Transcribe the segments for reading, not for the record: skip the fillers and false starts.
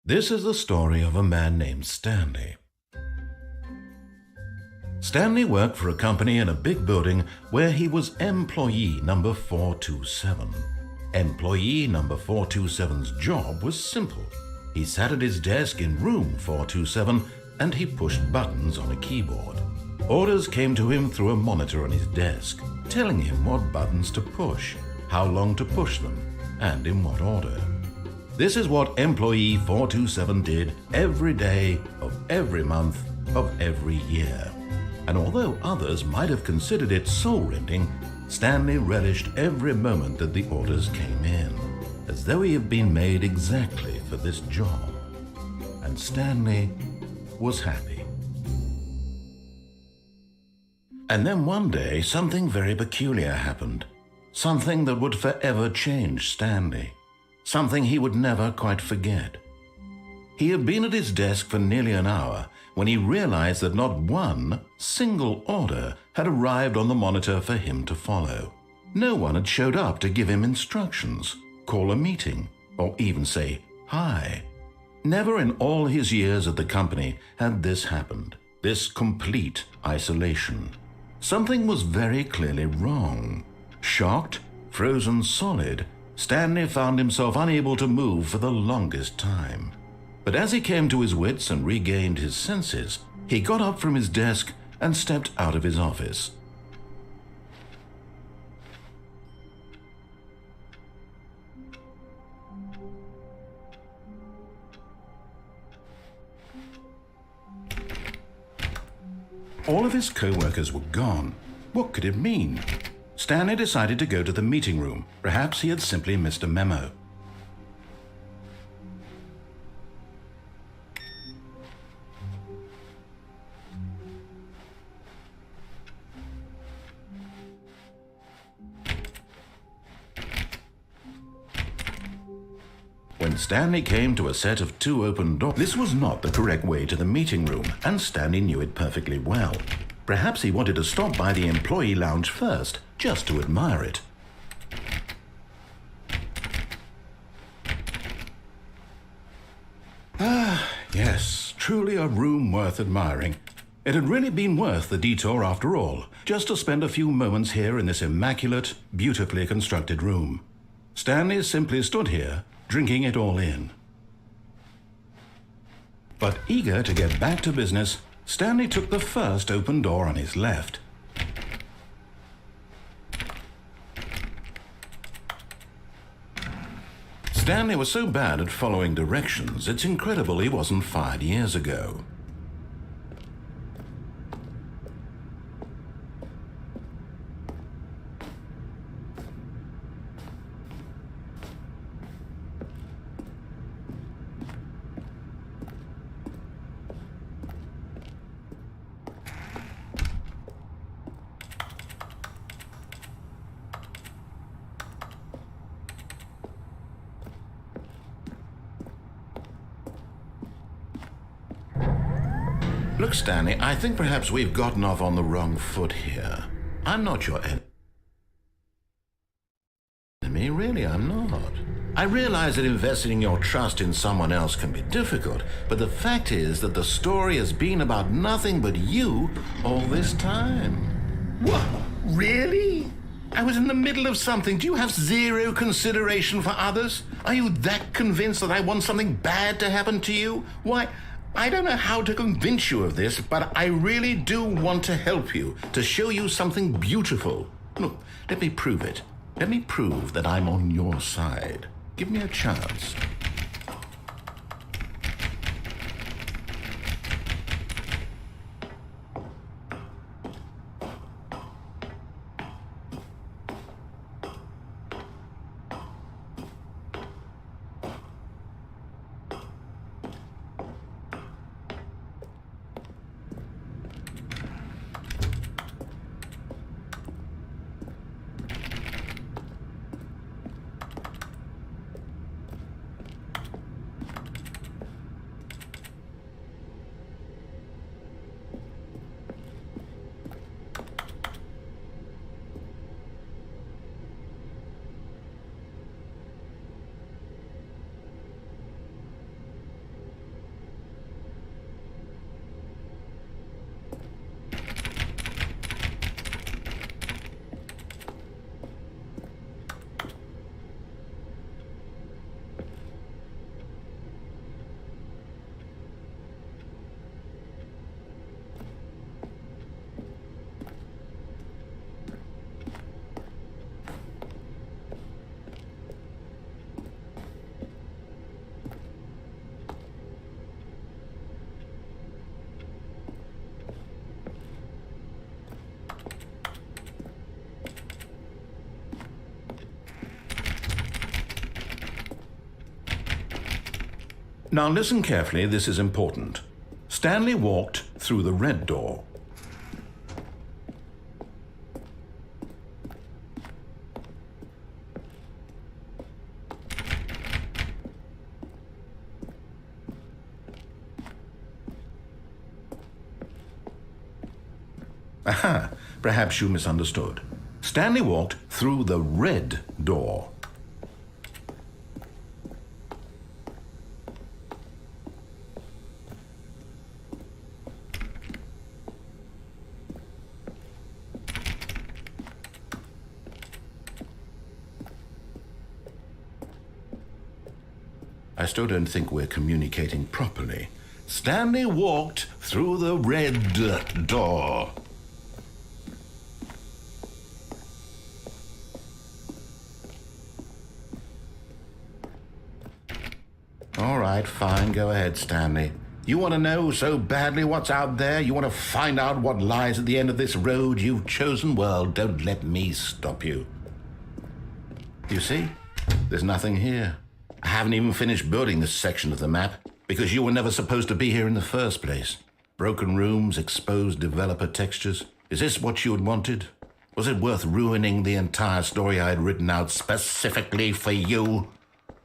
This is the story of a man named Stanley. Stanley worked for a company in a big building where he was employee number 427. Employee number 427's job was simple. He sat at his desk in room 427 and he pushed buttons on a keyboard. Orders came to him through a monitor on his desk, telling him what buttons to push, how long to push them, and in what order. This is what employee 427 did every day of every month of every year. And although others might have considered it soul-rending, Stanley relished every moment that the orders came in, as though he had been made exactly for this job. And Stanley was happy. And then one day, something very peculiar happened. Something that would forever change Stanley. Something he would never quite forget. He had been at his desk for nearly an hour when he realized that not one single order had arrived on the monitor for him to follow. No one had showed up to give him instructions, call a meeting, or even say hi. Never in all his years at the company had this happened, this complete isolation. Something was very clearly wrong. Shocked, frozen solid, Stanley found himself unable to move for the longest time. But as he came to his wits and regained his senses, he got up from his desk and stepped out of his office. All of his co-workers were gone. What could it mean? Stanley decided to go to the meeting room. Perhaps he had simply missed a memo. When Stanley came to a set of 2 open doors, this was not the correct way to the meeting room, and Stanley knew it perfectly well. Perhaps he wanted to stop by the employee lounge first, just to admire it. Ah, yes, truly a room worth admiring. It had really been worth the detour after all, just to spend a few moments here in this immaculate, beautifully constructed room. Stanley simply stood here, drinking it all in. But eager to get back to business, Stanley took the first open door on his left. Stanley was so bad at following directions, it's incredible he wasn't fired years ago. Look, Stanley, I think perhaps we've gotten off on the wrong foot here. I'm not your enemy, really, I'm not. I realize that investing your trust in someone else can be difficult, but the fact is that the story has been about nothing but you all this time. What? Really? I was in the middle of something. Do you have zero consideration for others? Are you that convinced that I want something bad to happen to you? Why, I don't know how to convince you of this, but I really do want to help you, to show you something beautiful. Look, let me prove it. Let me prove that I'm on your side. Give me a chance. Now listen carefully, this is important. Stanley walked through the red door. Aha, perhaps you misunderstood. Stanley walked through the red door. I still don't think we're communicating properly. Stanley walked through the red door. All right, fine, go ahead, Stanley. You want to know so badly what's out there? You want to find out what lies at the end of this road you've chosen? Well, don't let me stop you. You see, there's nothing here. I haven't even finished building this section of the map because you were never supposed to be here in the first place. Broken rooms, exposed developer textures. Is this what you had wanted? Was it worth ruining the entire story I had written out specifically for you?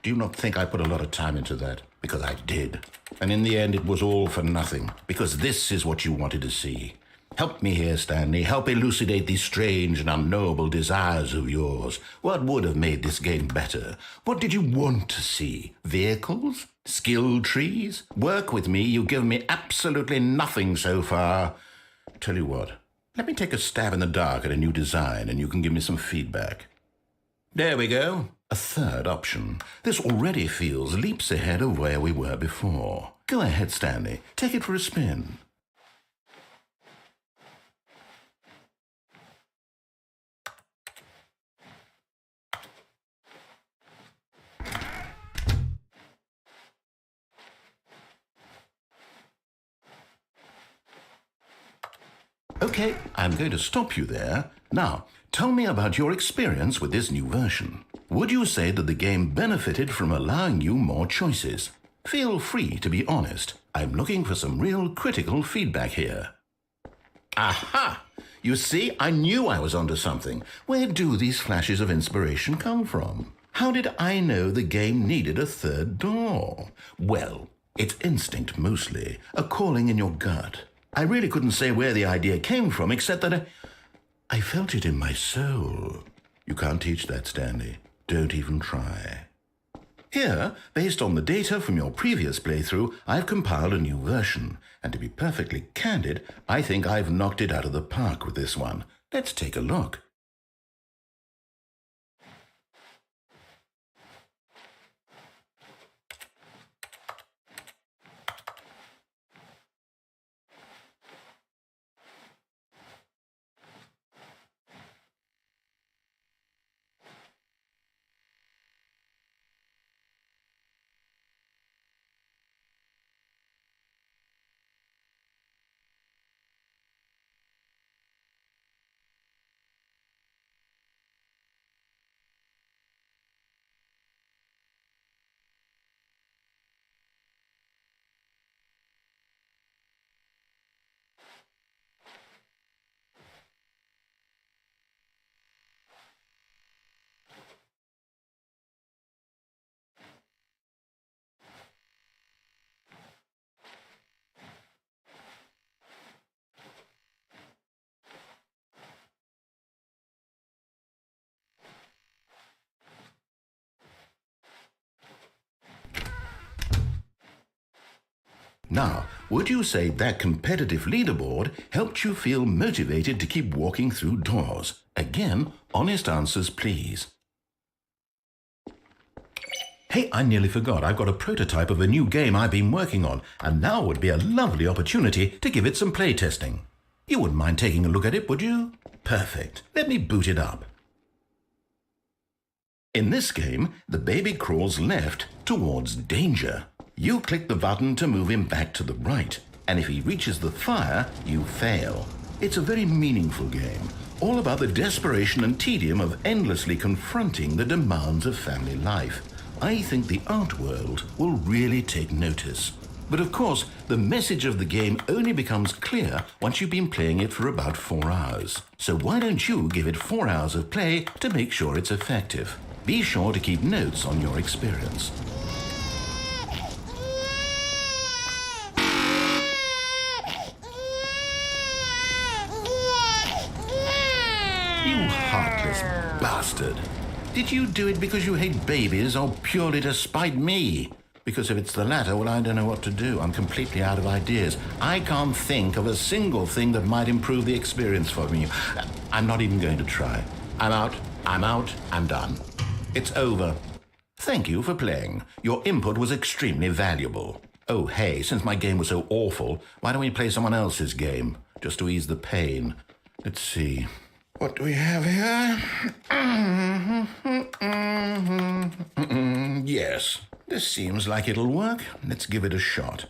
Do you not think I put a lot of time into that? Because I did. And in the end, it was all for nothing. Because this is what you wanted to see. Help me here, Stanley. Help elucidate these strange and unknowable desires of yours. What would have made this game better? What did you want to see? Vehicles? Skill trees? Work with me. You've given me absolutely nothing so far. Tell you what. Let me take a stab in the dark at a new design and you can give me some feedback. There we go. A third option. This already feels leaps ahead of where we were before. Go ahead, Stanley. Take it for a spin. Okay, I'm going to stop you there. Now, tell me about your experience with this new version. Would you say that the game benefited from allowing you more choices? Feel free to be honest. I'm looking for some real critical feedback here. Aha! You see, I knew I was onto something. Where do these flashes of inspiration come from? How did I know the game needed a third door? Well, it's instinct mostly, a calling in your gut. I really couldn't say where the idea came from, except that I felt it in my soul. You can't teach that, Stanley. Don't even try. Here, based on the data from your previous playthrough, I've compiled a new version. And to be perfectly candid, I think I've knocked it out of the park with this one. Let's take a look. Now, would you say that competitive leaderboard helped you feel motivated to keep walking through doors? Again, honest answers, please. Hey, I nearly forgot. I've got a prototype of a new game I've been working on, and now would be a lovely opportunity to give it some playtesting. You wouldn't mind taking a look at it, would you? Perfect. Let me boot it up. In this game, the baby crawls left towards danger. You click the button to move him back to the right, and if he reaches the fire, you fail. It's a very meaningful game, all about the desperation and tedium of endlessly confronting the demands of family life. I think the art world will really take notice. But of course, the message of the game only becomes clear once you've been playing it for about 4 hours. So why don't you give it 4 hours of play to make sure it's effective? Be sure to keep notes on your experience. You heartless bastard. Did you do it because you hate babies or purely to spite me? Because if it's the latter, well, I don't know what to do. I'm completely out of ideas. I can't think of a single thing that might improve the experience for me. I'm not even going to try. I'm out, I'm done. It's over. Thank you for playing. Your input was extremely valuable. Oh, hey, since my game was so awful, why don't we play someone else's game? Just to ease the pain. Let's see. What do we have here? Yes, this seems like it'll work. Let's give it a shot.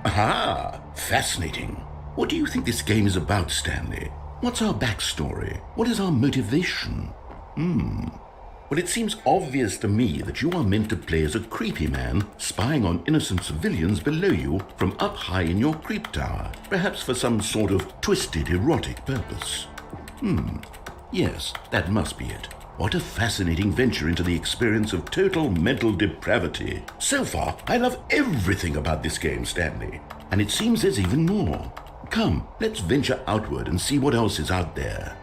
Aha! Fascinating. What do you think this game is about, Stanley? What's our backstory? What is our motivation? Well, it seems obvious to me that you are meant to play as a creepy man spying on innocent civilians below you from up high in your creep tower, perhaps for some sort of twisted erotic purpose. Yes, that must be it. What a fascinating venture into the experience of total mental depravity. So far, I love everything about this game, Stanley. And it seems there's even more. Come, let's venture outward and see what else is out there.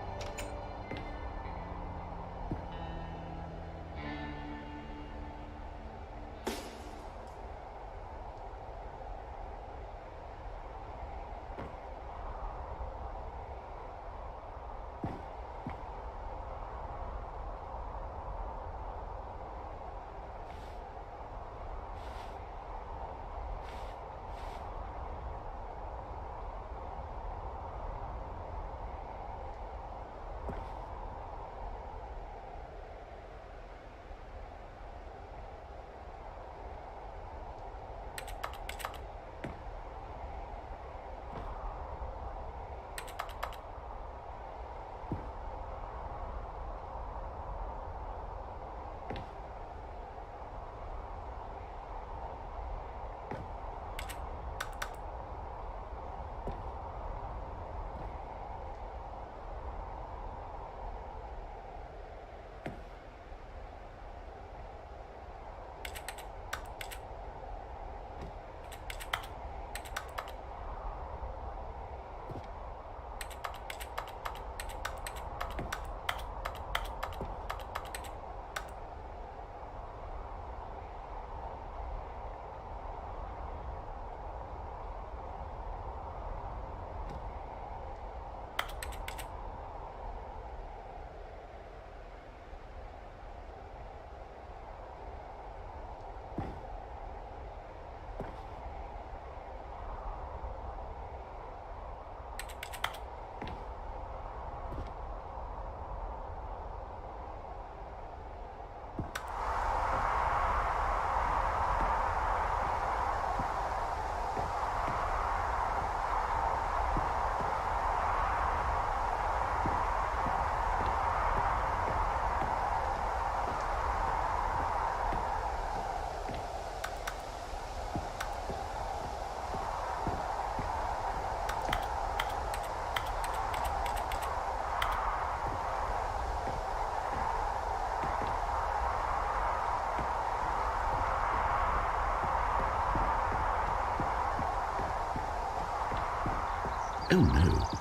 Oh, no.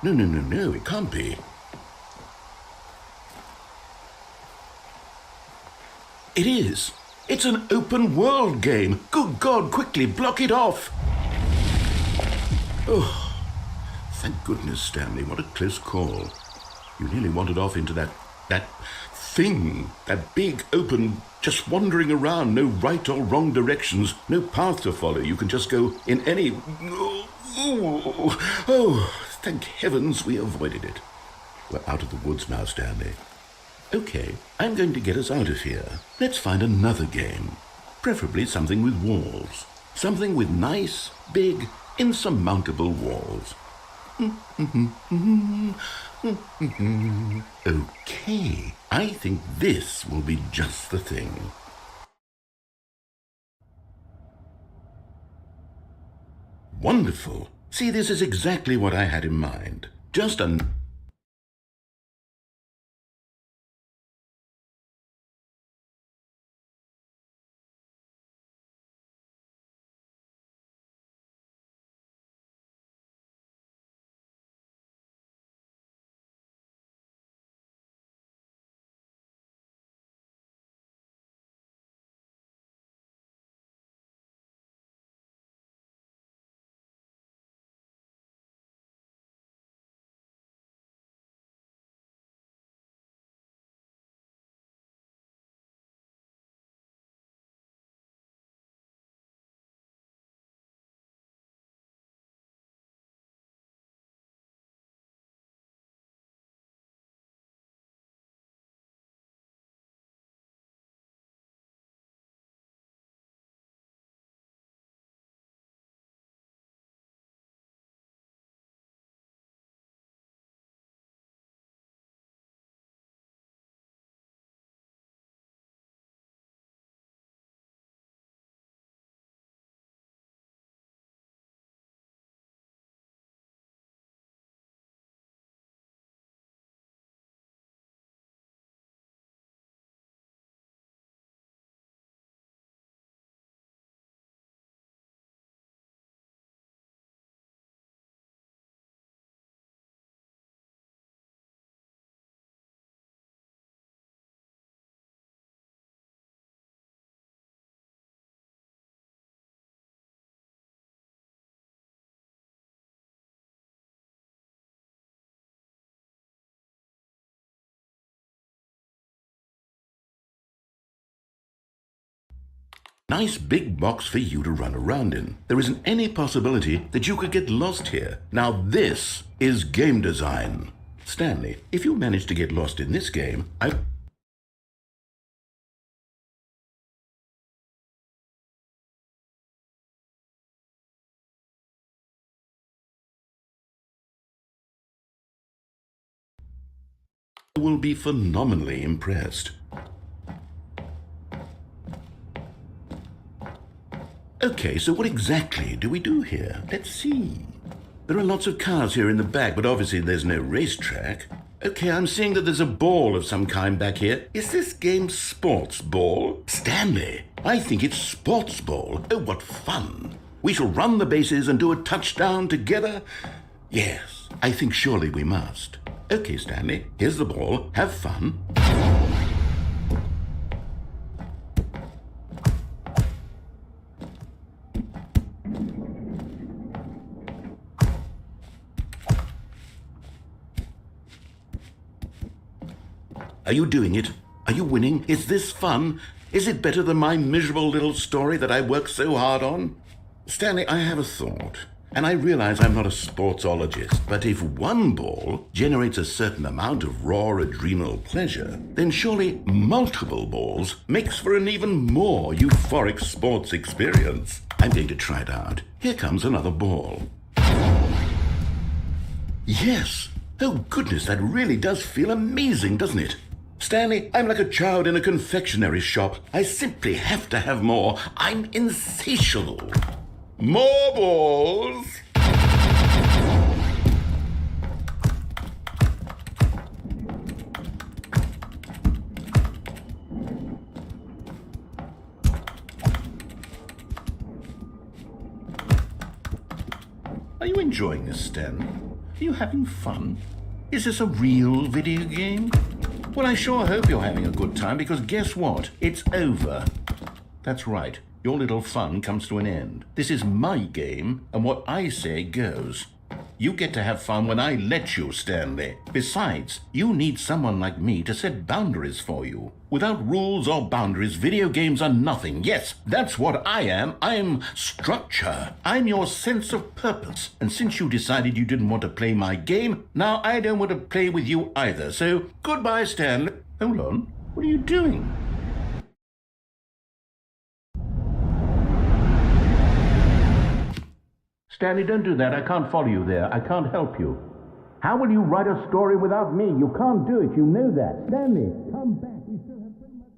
No, it can't be. It is. It's an open world game. Good God, quickly, block it off. Oh, thank goodness, Stanley. What a close call. You nearly wandered off into that thing, that big, open, just wandering around, no right or wrong directions, no path to follow. You can just go in any... Oh, thank heavens we avoided it. We're out of the woods now, Stanley. Okay, I'm going to get us out of here. Let's find another game. Preferably something with walls. Something with nice, big, insurmountable walls. Okay, I think this will be just the thing. Wonderful. See, this is exactly what I had in mind. Just a... Nice big box for you to run around in. There isn't any possibility that you could get lost here. Now this is game design. Stanley, if you manage to get lost in this game, I will be phenomenally impressed. Okay, so what exactly do we do here? Let's see. There are lots of cars here in the back, but obviously there's no racetrack. Okay, I'm seeing that there's a ball of some kind back here. Is this game sports ball? Stanley, I think it's sports ball. Oh, what fun. We shall run the bases and do a touchdown together. Yes, I think surely we must. Okay, Stanley, here's the ball. Have fun. Are you doing it? Are you winning? Is this fun? Is it better than my miserable little story that I worked so hard on? Stanley, I have a thought. And I realize I'm not a sportsologist, but if one ball generates a certain amount of raw adrenal pleasure, then surely multiple balls makes for an even more euphoric sports experience. I'm going to try it out. Here comes another ball. Yes! Oh goodness, that really does feel amazing, doesn't it? Stanley, I'm like a child in a confectionery shop. I simply have to have more. I'm insatiable. More balls! Are you enjoying this, Stanley? Are you having fun? Is this a real video game? Well, I sure hope you're having a good time, because guess what? It's over. That's right. Your little fun comes to an end. This is my game, and what I say goes. You get to have fun when I let you, Stanley. Besides, you need someone like me to set boundaries for you. Without rules or boundaries, video games are nothing. Yes, that's what I am. I'm structure. I'm your sense of purpose. And since you decided you didn't want to play my game, now I don't want to play with you either. So, goodbye, Stanley. Hold on. What are you doing? Stanley, don't do that. I can't follow you there. I can't help you. How will you write a story without me? You can't do it. You know that. Stanley, come back. We still have so much...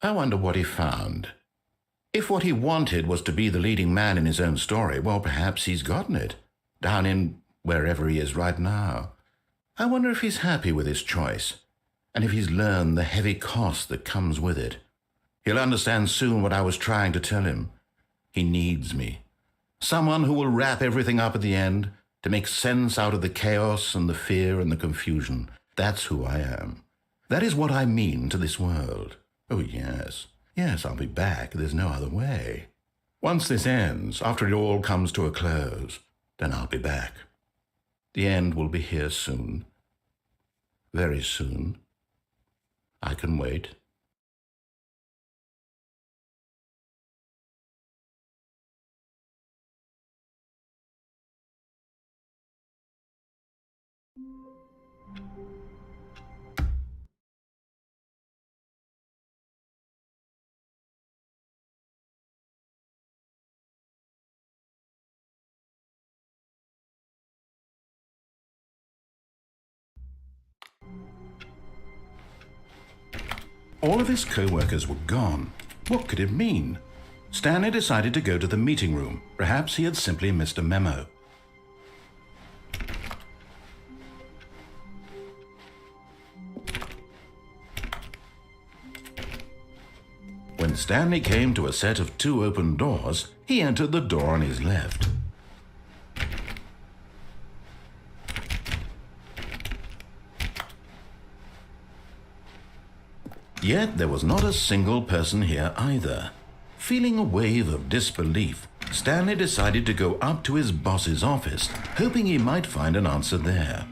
I wonder what he found. If what he wanted was to be the leading man in his own story, well, perhaps he's gotten it, down in wherever he is right now. I wonder if he's happy with his choice, and if he's learned the heavy cost that comes with it. He'll understand soon what I was trying to tell him. He needs me. Someone who will wrap everything up at the end, to make sense out of the chaos and the fear and the confusion. That's who I am. That is what I mean to this world. Oh, yes. Yes, I'll be back. There's no other way. Once this ends, after it all comes to a close, then I'll be back. The end will be here soon. Very soon. I can wait. All of his co-workers were gone. What could it mean? Stanley decided to go to the meeting room. Perhaps he had simply missed a memo. When Stanley came to a set of 2 open doors, he entered the door on his left. Yet there was not a single person here either. Feeling a wave of disbelief, Stanley decided to go up to his boss's office, hoping he might find an answer there.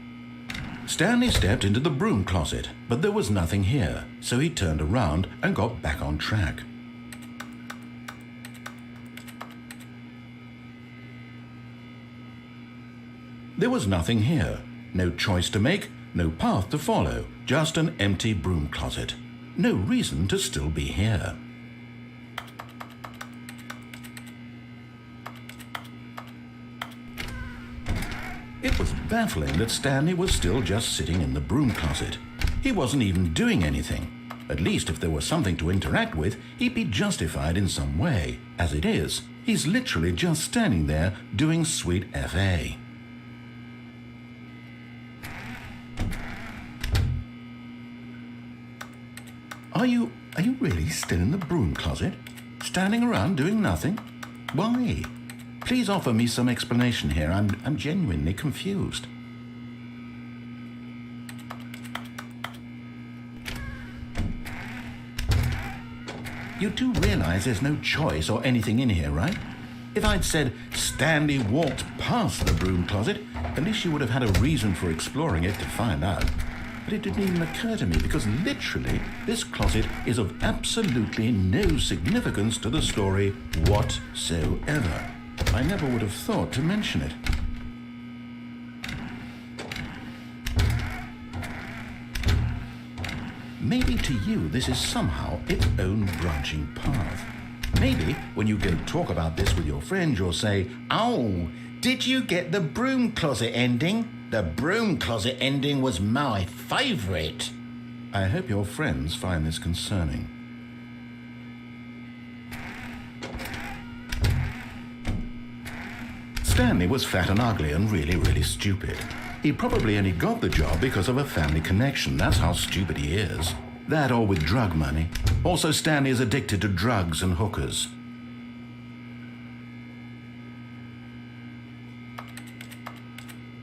Stanley stepped into the broom closet, but there was nothing here, so he turned around and got back on track. There was nothing here, no choice to make, no path to follow, just an empty broom closet. No reason to still be here. It was baffling that Stanley was still just sitting in the broom closet. He wasn't even doing anything. At least if there was something to interact with, he'd be justified in some way. As it is, he's literally just standing there doing sweet FA. Are you really still in the broom closet? Standing around doing nothing? Why? Please offer me some explanation here. I'm genuinely confused. You do realize there's no choice or anything in here, right? If I'd said Stanley walked past the broom closet, at least you would have had a reason for exploring it to find out. But it didn't even occur to me because literally this closet is of absolutely no significance to the story whatsoever. I never would have thought to mention it. Maybe to you this is somehow its own branching path. Maybe when you go talk about this with your friends, you'll say, "Oh, did you get the broom closet ending? The broom closet ending was my favorite." I hope your friends find this concerning. Stanley was fat and ugly and really stupid. He probably only got the job because of a family connection. That's how stupid he is. That or with drug money. Also, Stanley is addicted to drugs and hookers.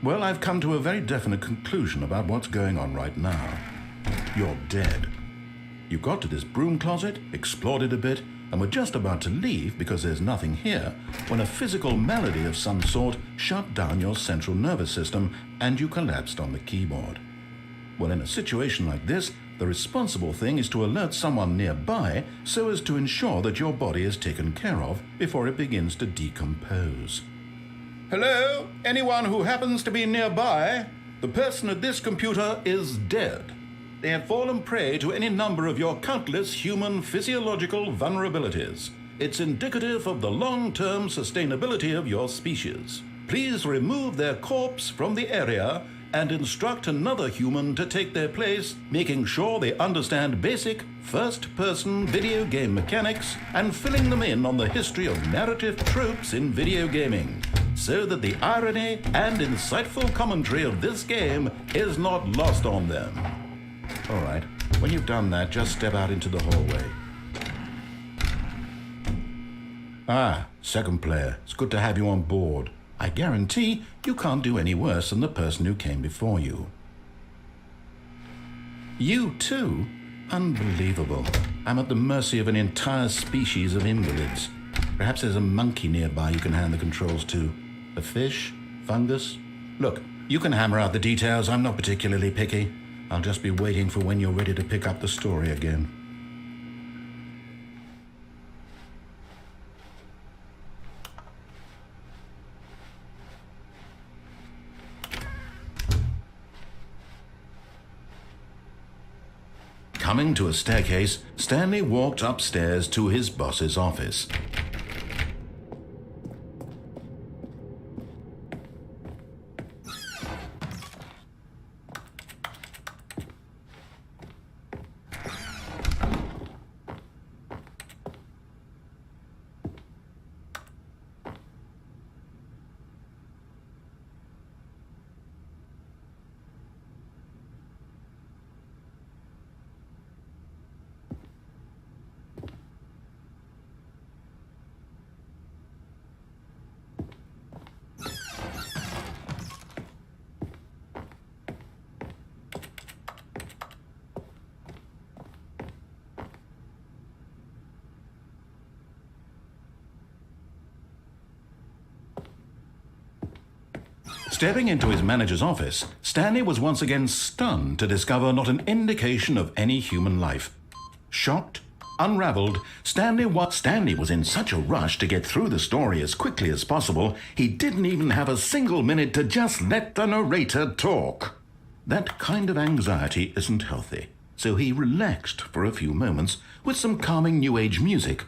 Well, I've come to a very definite conclusion about what's going on right now. You're dead. You got to this broom closet, explored it a bit, and were just about to leave because there's nothing here when a physical malady of some sort shut down your central nervous system and you collapsed on the keyboard. Well, in a situation like this, the responsible thing is to alert someone nearby so as to ensure that your body is taken care of before it begins to decompose. Hello? Anyone who happens to be nearby? The person at this computer is dead. They have fallen prey to any number of your countless human physiological vulnerabilities. It's indicative of the long-term sustainability of your species. Please remove their corpse from the area and instruct another human to take their place, making sure they understand basic first-person video game mechanics and filling them in on the history of narrative tropes in video gaming, so that the irony and insightful commentary of this game is not lost on them. All right, when you've done that, just step out into the hallway. Ah, second player, it's good to have you on board. I guarantee you can't do any worse than the person who came before you. You too? Unbelievable. I'm at the mercy of an entire species of invalids. Perhaps there's a monkey nearby you can hand the controls to. A fish? Fungus? Look, you can hammer out the details. I'm not particularly picky. I'll just be waiting for when you're ready to pick up the story again. Coming to a staircase, Stanley walked upstairs to his boss's office. Stepping into his manager's office, Stanley was once again stunned to discover not an indication of any human life. Shocked, unraveled, Stanley was in such a rush to get through the story as quickly as possible, he didn't even have a single minute to just let the narrator talk. That kind of anxiety isn't healthy, so he relaxed for a few moments with some calming New Age music.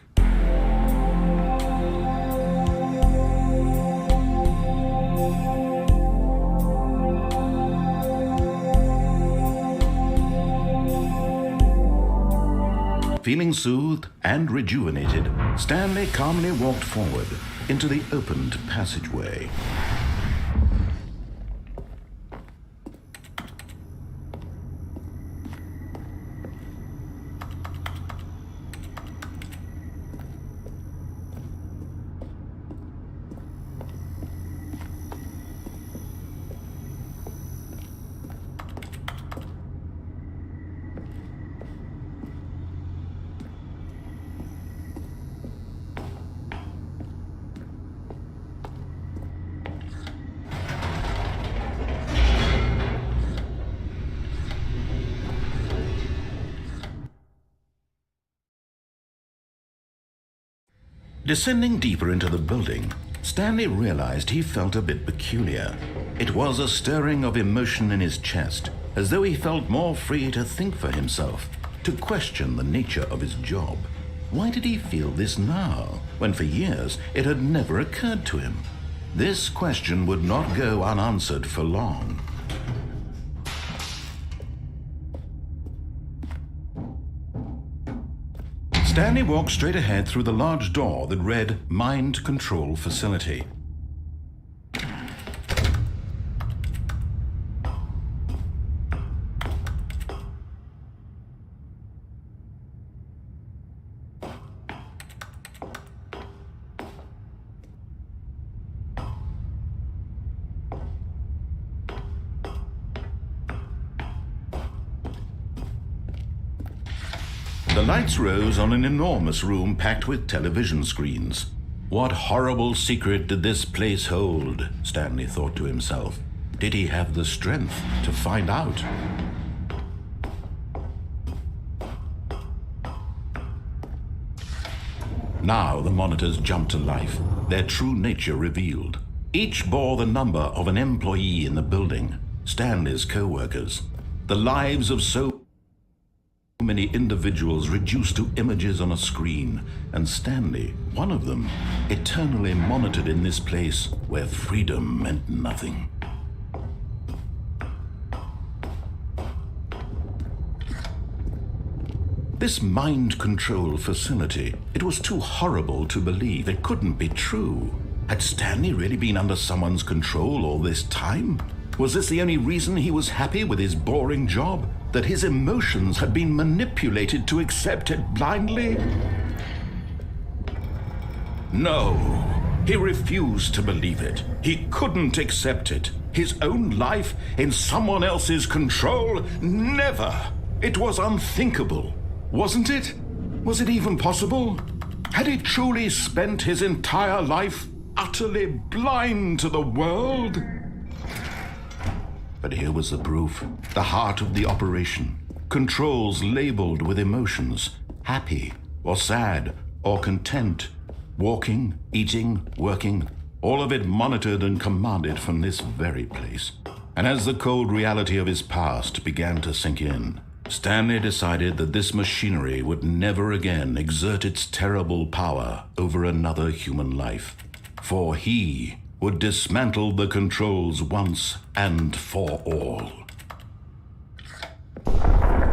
Feeling soothed and rejuvenated, Stanley calmly walked forward into the opened passageway. Descending deeper into the building, Stanley realized he felt a bit peculiar. It was a stirring of emotion in his chest, as though he felt more free to think for himself, to question the nature of his job. Why did he feel this now, when for years it had never occurred to him? This question would not go unanswered for long. Stanley walked straight ahead through the large door that read Mind Control Facility. The lights rose on an enormous room packed with television screens. What horrible secret did this place hold? Stanley thought to himself. Did he have the strength to find out? Now the monitors jumped to life, their true nature revealed. Each bore the number of an employee in the building, Stanley's co-workers. The lives of so many individuals reduced to images on a screen, and Stanley, one of them, eternally monitored in this place where freedom meant nothing. This mind control facility, it was too horrible to believe. It couldn't be true. Had Stanley really been under someone's control all this time? Was this the only reason he was happy with his boring job? That his emotions had been manipulated to accept it blindly? No, he refused to believe it. He couldn't accept it. His own life in someone else's control? Never! It was unthinkable. Wasn't it? Was it even possible? Had he truly spent his entire life utterly blind to the world? But here was the proof, the heart of the operation. Controls labeled with emotions, happy or sad or content, walking, eating, working, all of it monitored and commanded from this very place. And as the cold reality of his past began to sink in, Stanley decided that this machinery would never again exert its terrible power over another human life. For he would dismantle the controls once and for all.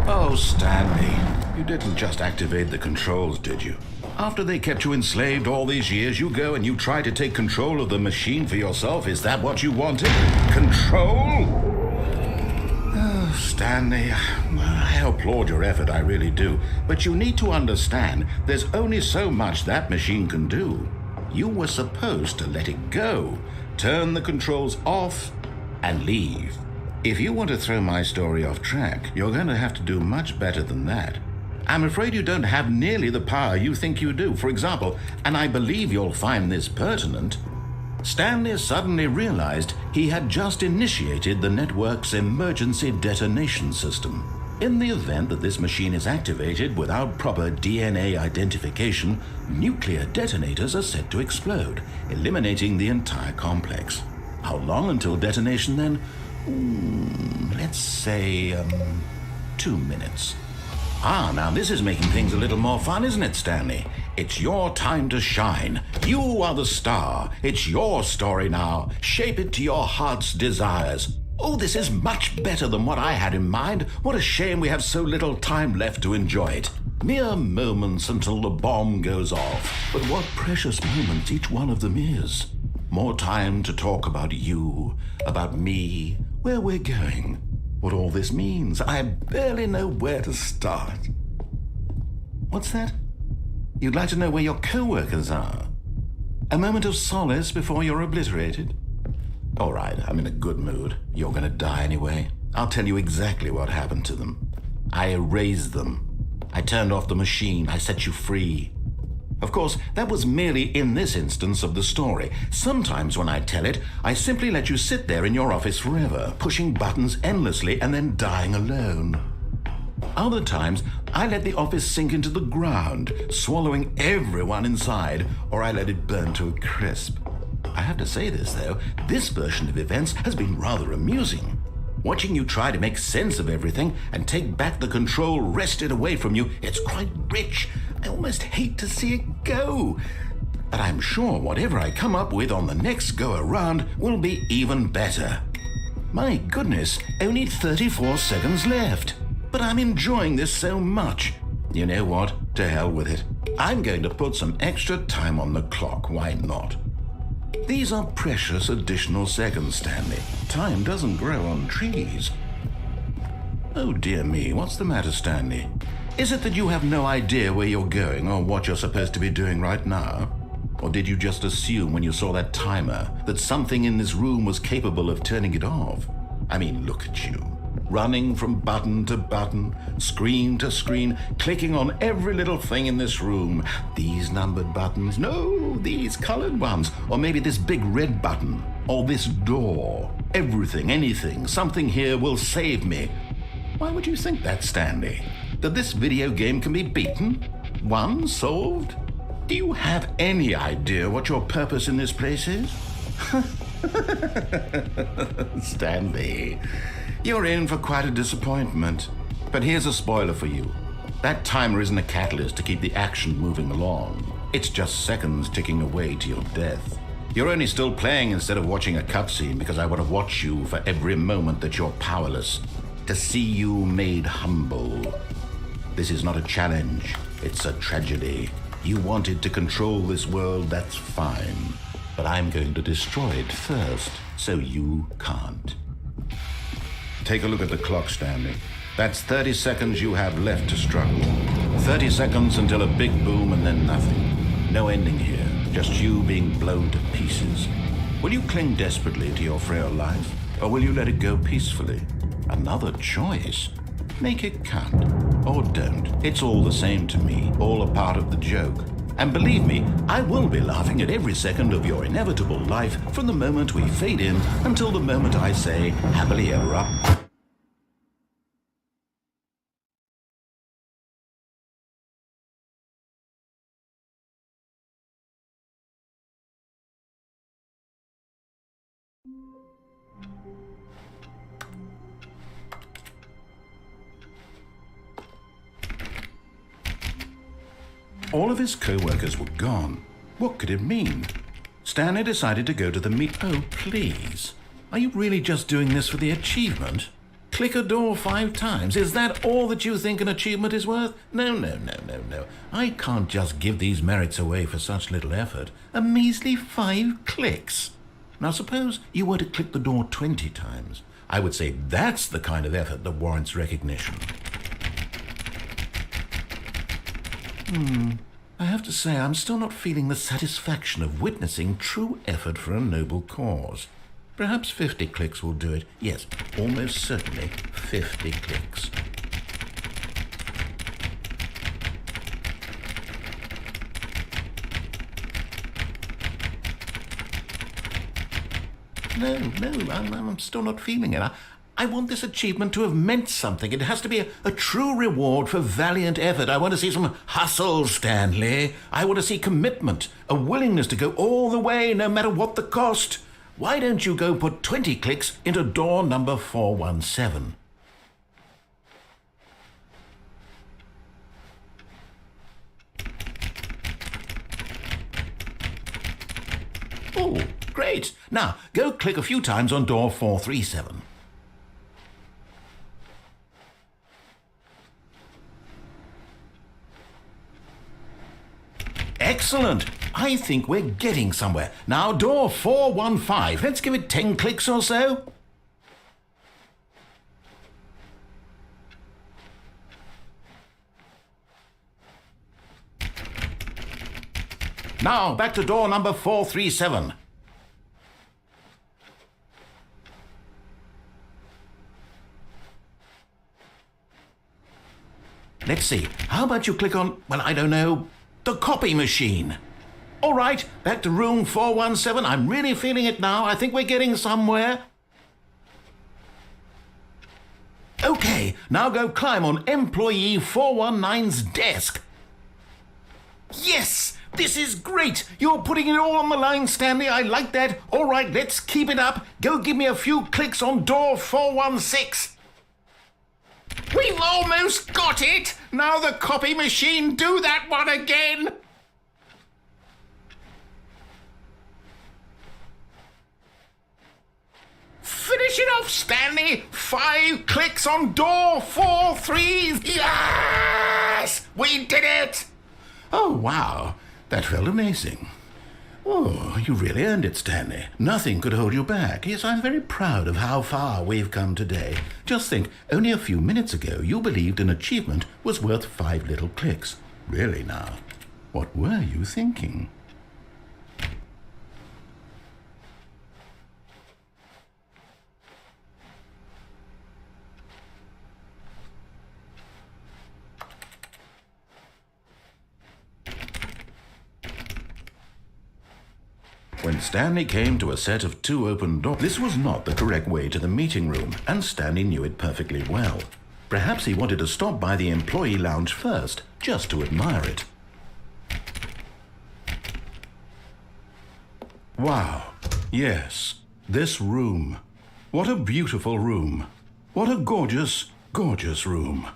Oh, Stanley, you didn't just activate the controls, did you? After they kept you enslaved all these years, you go and you try to take control of the machine for yourself. Is that what you wanted? Control? Oh, Stanley, I applaud your effort, I really do. But you need to understand, there's only so much that machine can do. You were supposed to let it go, turn the controls off, and leave. If you want to throw my story off track, you're going to have to do much better than that. I'm afraid you don't have nearly the power you think you do. For example, and I believe you'll find this pertinent, Stanley suddenly realized he had just initiated the network's emergency detonation system. In the event that this machine is activated without proper DNA identification, nuclear detonators are set to explode, eliminating the entire complex. How long until detonation then? Let's say, 2 minutes. Now this is making things a little more fun, isn't it, Stanley? It's your time to shine. You are the star. It's your story now. Shape it to your heart's desires. Oh, this is much better than what I had in mind. What a shame we have so little time left to enjoy it. Mere moments until the bomb goes off. But what precious moments each one of them is. More time to talk about you, about me, where we're going, what all this means. I barely know where to start. What's that? You'd like to know where your co-workers are? A moment of solace before you're obliterated? All right, I'm in a good mood. You're gonna die anyway. I'll tell you exactly what happened to them. I erased them. I turned off the machine. I set you free. Of course, that was merely in this instance of the story. Sometimes when I tell it, I simply let you sit there in your office forever, pushing buttons endlessly and then dying alone. Other times, I let the office sink into the ground, swallowing everyone inside, or I let it burn to a crisp. I have to say this, though, this version of events has been rather amusing. Watching you try to make sense of everything and take back the control wrested away from you, it's quite rich. I almost hate to see it go. But I'm sure whatever I come up with on the next go-around will be even better. My goodness, only 34 seconds left. But I'm enjoying this so much. You know what? To hell with it. I'm going to put some extra time on the clock, why not? These are precious additional seconds, Stanley. Time doesn't grow on trees. Oh dear me, what's the matter, Stanley? Is it that you have no idea where you're going or what you're supposed to be doing right now? Or did you just assume when you saw that timer that something in this room was capable of turning it off? I mean, look at you. Running from button to button, screen to screen, clicking on every little thing in this room. These numbered buttons, no, these colored ones, or maybe this big red button, or this door. Everything, anything, something here will save me. Why would you think that, Stanley? That this video game can be beaten? Won? Solved? Do you have any idea what your purpose in this place is? Stanley, you're in for quite a disappointment. But here's a spoiler for you. That timer isn't a catalyst to keep the action moving along. It's just seconds ticking away to your death. You're only still playing instead of watching a cutscene because I want to watch you for every moment that you're powerless. To see you made humble. This is not a challenge. It's a tragedy. You wanted to control this world, that's fine. But I'm going to destroy it first, so you can't. Take a look at the clock, Stanley. That's 30 seconds you have left to struggle. 30 seconds until a big boom and then nothing. No ending here, just you being blown to pieces. Will you cling desperately to your frail life, or will you let it go peacefully? Another choice. Make it count. Or don't. It's all the same to me, all a part of the joke. And believe me, I will be laughing at every second of your inevitable life from the moment we fade in until the moment I say, happily ever up. All of his co-workers were gone. What could it mean? Stanley decided to go to the meet. Oh, please. Are you really just doing this for the achievement? Click a door 5 times. Is that all that you think an achievement is worth? No. I can't just give these merits away for such little effort. A measly 5 clicks. Now suppose you were to click the door 20 times. I would say that's the kind of effort that warrants recognition. I have to say, I'm still not feeling the satisfaction of witnessing true effort for a noble cause. Perhaps 50 clicks will do it. Yes, almost certainly 50 clicks. No, I'm still not feeling it. I want this achievement to have meant something. It has to be a true reward for valiant effort. I want to see some hustle, Stanley. I want to see commitment, a willingness to go all the way, no matter what the cost. Why don't you go put 20 clicks into door number 417? Oh, great. Now, go click a few times on door 437. Excellent. I think we're getting somewhere. Now, door 415. Let's give it 10 clicks or so. Now, back to door number 437. Let's see. How about you click on, well, I don't know, the copy machine. All right, back to room 417. I'm really feeling it now. I think we're getting somewhere. Okay, now go climb on employee 419's desk. Yes! This is great! You're putting it all on the line, Stanley. I like that. All right, let's keep it up. Go give me a few clicks on door 416. We've almost got it! Now the copy machine, do that one again! Finish it off, Stanley! 5 clicks on door 43. Yes! We did it! Oh, wow. That felt amazing. Oh, you really earned it, Stanley. Nothing could hold you back. Yes, I'm very proud of how far we've come today. Just think, only a few minutes ago you believed an achievement was worth 5 little clicks. Really now, what were you thinking? When Stanley came to a set of 2 open doors, this was not the correct way to the meeting room, and Stanley knew it perfectly well. Perhaps he wanted to stop by the employee lounge first, just to admire it. Wow, yes, this room. What a beautiful room. What a gorgeous, gorgeous room.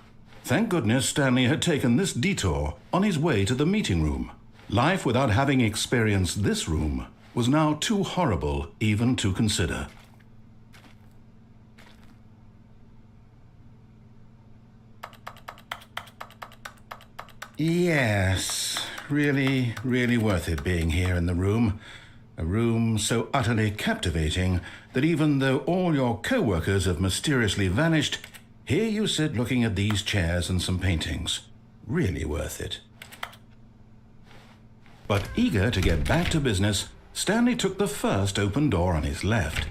Thank goodness Stanley had taken this detour on his way to the meeting room. Life without having experienced this room was now too horrible even to consider. Yes, really, really worth it being here in the room. A room so utterly captivating that even though all your co-workers have mysteriously vanished, here you sit looking at these chairs and some paintings. Really worth it. But eager to get back to business, Stanley took the first open door on his left.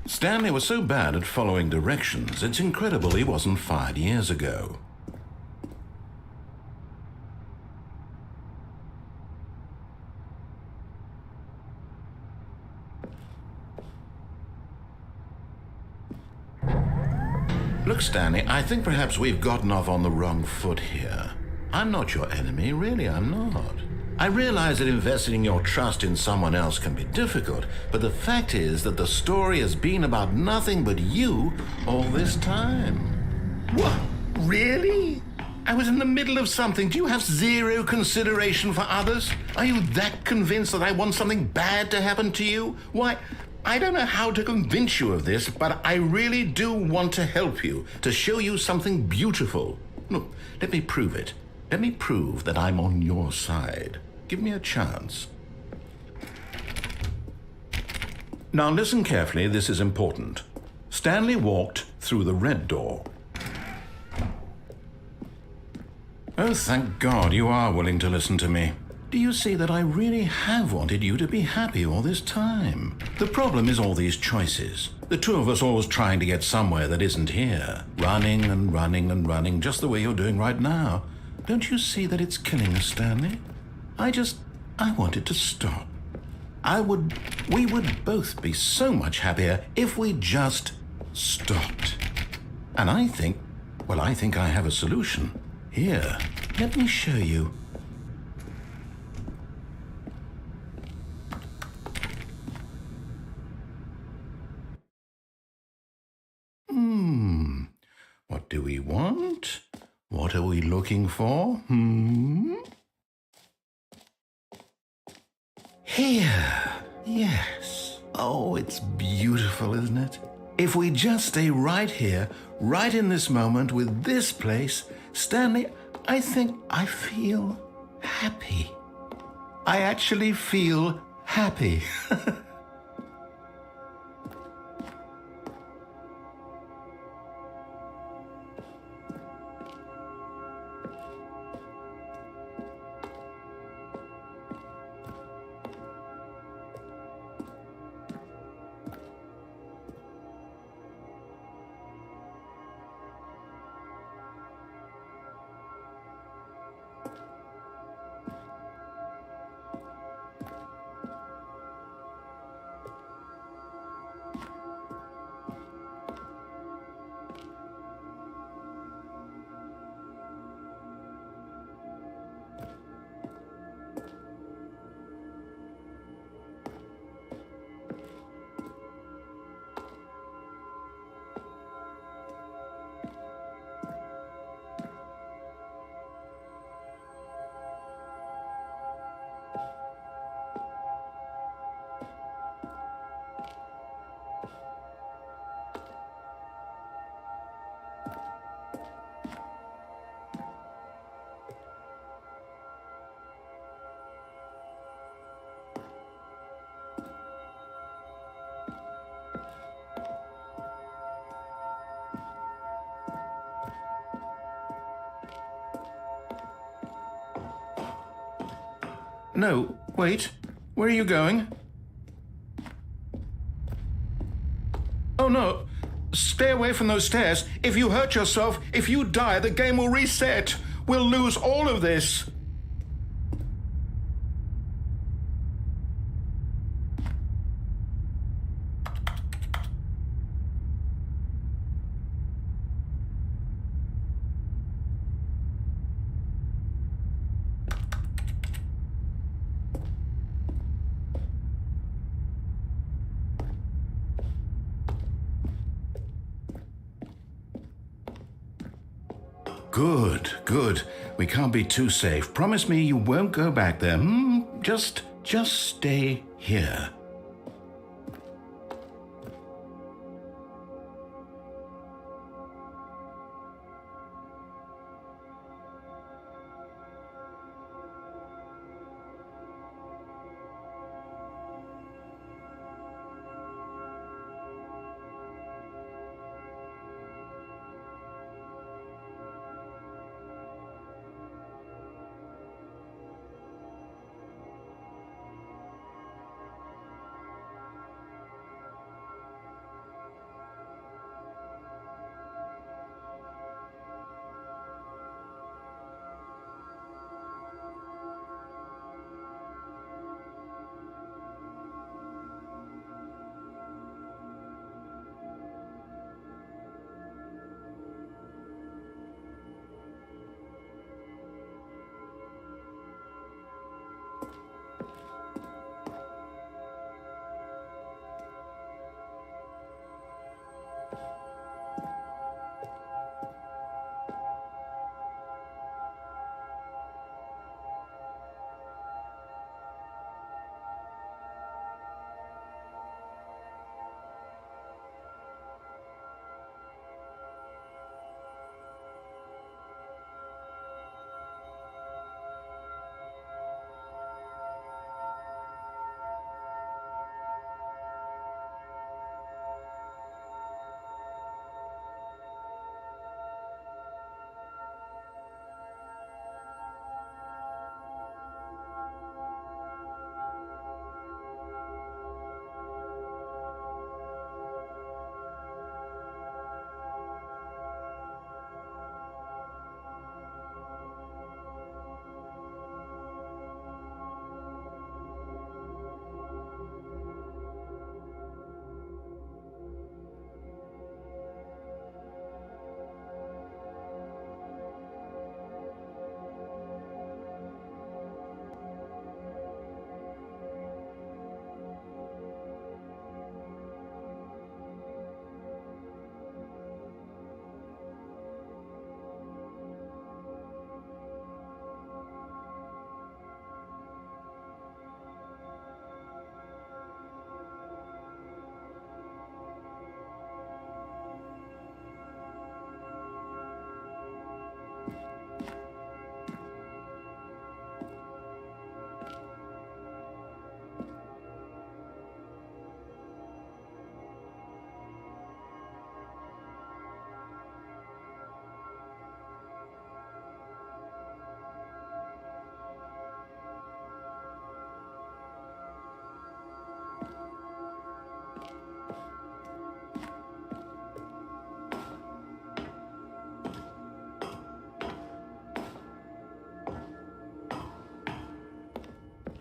Stanley was so bad at following directions, it's incredible he wasn't fired years ago. Look, Stanley, I think perhaps we've gotten off on the wrong foot here. I'm not your enemy, really, I'm not. I realize that investing your trust in someone else can be difficult, but the fact is that the story has been about nothing but you all this time. What? Really? I was in the middle of something. Do you have zero consideration for others? Are you that convinced that I want something bad to happen to you? Why, I don't know how to convince you of this, but I really do want to help you, to show you something beautiful. Look, let me prove it. Let me prove that I'm on your side. Give me a chance. Now listen carefully, this is important. Stanley walked through the red door. Oh, thank God you are willing to listen to me. Do you see that I really have wanted you to be happy all this time? The problem is all these choices. The two of us always trying to get somewhere that isn't here. Running and running and running, just the way you're doing right now. Don't you see that it's killing us, Stanley? I want it to stop. We would both be so much happier if we just stopped. And I think I have a solution. Here, let me show you. What do we want? What are we looking for? Here. Yes. Oh, it's beautiful, isn't it? If we just stay right here, right in this moment with this place, Stanley, I think I feel happy. I actually feel happy. No, wait. Where are you going? Oh, no. Stay away from those stairs. If you hurt yourself, if you die, the game will reset. We'll lose all of this. Good, good. We can't be too safe. Promise me you won't go back there. Just stay here.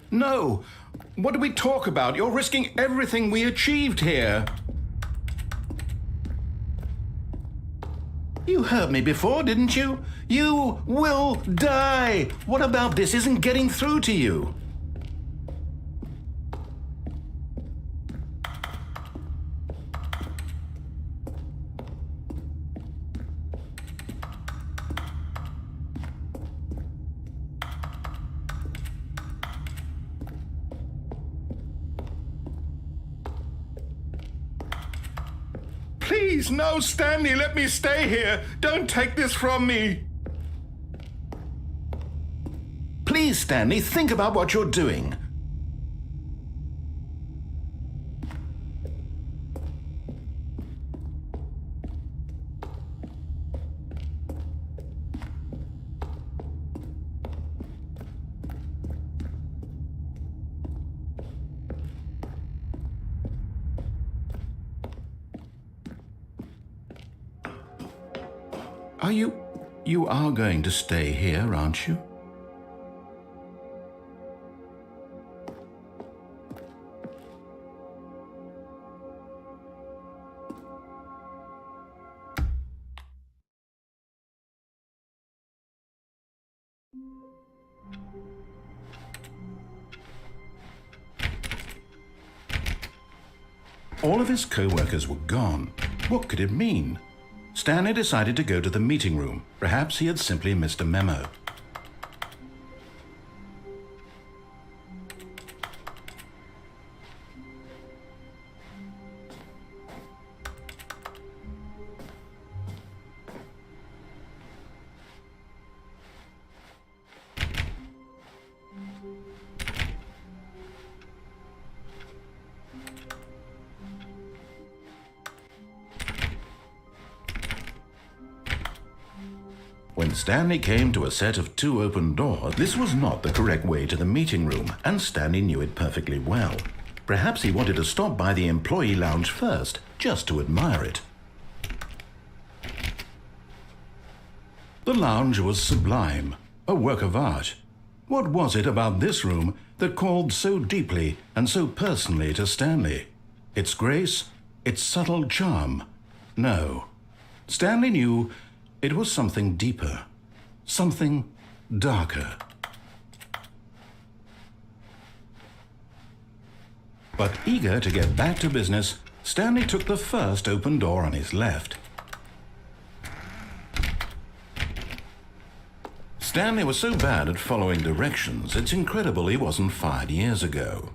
No! What do we talk about? You're risking everything we achieved here. You heard me before, didn't you? You will die! What about this isn't getting through to you? Please, no, Stanley, let me stay here. Don't take this from me. Please, Stanley, think about what you're doing. You are going to stay here, aren't you? All of his co-workers were gone. What could it mean? Stanley decided to go to the meeting room. Perhaps he had simply missed a memo. When Stanley came to a set of 2 open doors, this was not the correct way to the meeting room, and Stanley knew it perfectly well. Perhaps he wanted to stop by the employee lounge first, just to admire it. The lounge was sublime, a work of art. What was it about this room that called so deeply and so personally to Stanley? Its grace? Its subtle charm? No. Stanley knew it was something deeper, something darker. But eager to get back to business, Stanley took the first open door on his left. Stanley was so bad at following directions, it's incredible he wasn't fired years ago.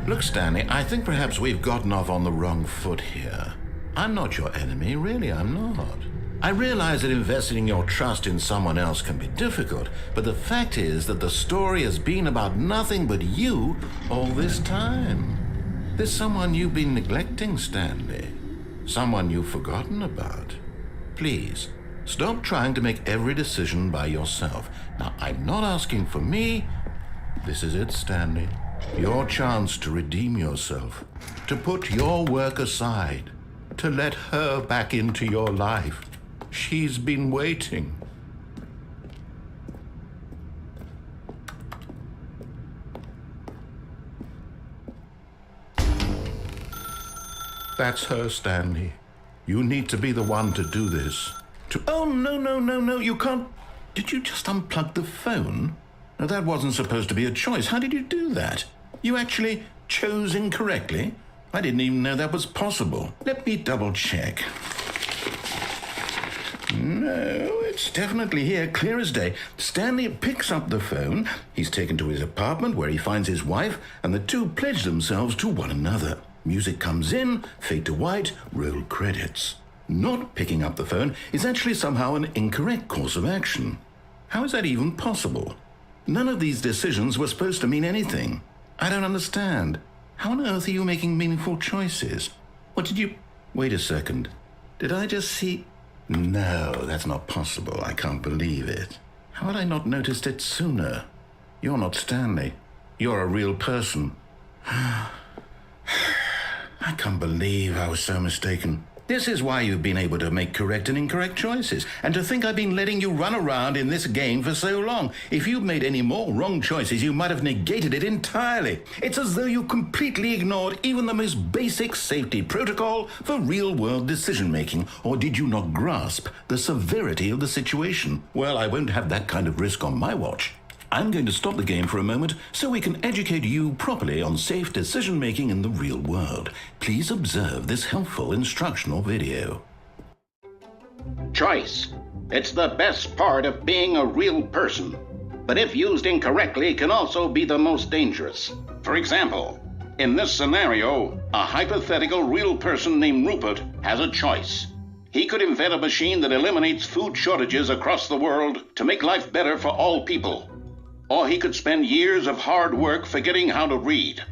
Look, Stanley, I think perhaps we've gotten off on the wrong foot here. I'm not your enemy, really, I'm not. I realize that investing your trust in someone else can be difficult, but the fact is that the story has been about nothing but you all this time. There's someone you've been neglecting, Stanley. Someone you've forgotten about. Please, stop trying to make every decision by yourself. Now, I'm not asking for me. This is it, Stanley. Your chance to redeem yourself, to put your work aside, to let her back into your life. She's been waiting. That's her, Stanley. You need to be the one to do this. Oh, no, you can't. Did you just unplug the phone? No, that wasn't supposed to be a choice. How did you do that? You actually chose incorrectly? I didn't even know that was possible. Let me double check. No, it's definitely here, clear as day. Stanley picks up the phone. He's taken to his apartment where he finds his wife, and the two pledge themselves to one another. Music comes in, fade to white, roll credits. Not picking up the phone is actually somehow an incorrect course of action. How is that even possible? None of these decisions were supposed to mean anything. I don't understand. How on earth are you making meaningful choices? What did you... Wait a second. Did I just see... No, that's not possible. I can't believe it. How had I not noticed it sooner? You're not Stanley. You're a real person. I can't believe I was so mistaken. This is why you've been able to make correct and incorrect choices. And to think I've been letting you run around in this game for so long. If you'd made any more wrong choices, you might have negated it entirely. It's as though you completely ignored even the most basic safety protocol for real-world decision-making. Or did you not grasp the severity of the situation? Well, I won't have that kind of risk on my watch. I'm going to stop the game for a moment so we can educate you properly on safe decision-making in the real world. Please observe this helpful instructional video. Choice. It's the best part of being a real person. But if used incorrectly, can also be the most dangerous. For example, in this scenario, a hypothetical real person named Rupert has a choice. He could invent a machine that eliminates food shortages across the world to make life better for all people. Or he could spend years of hard work forgetting how to read.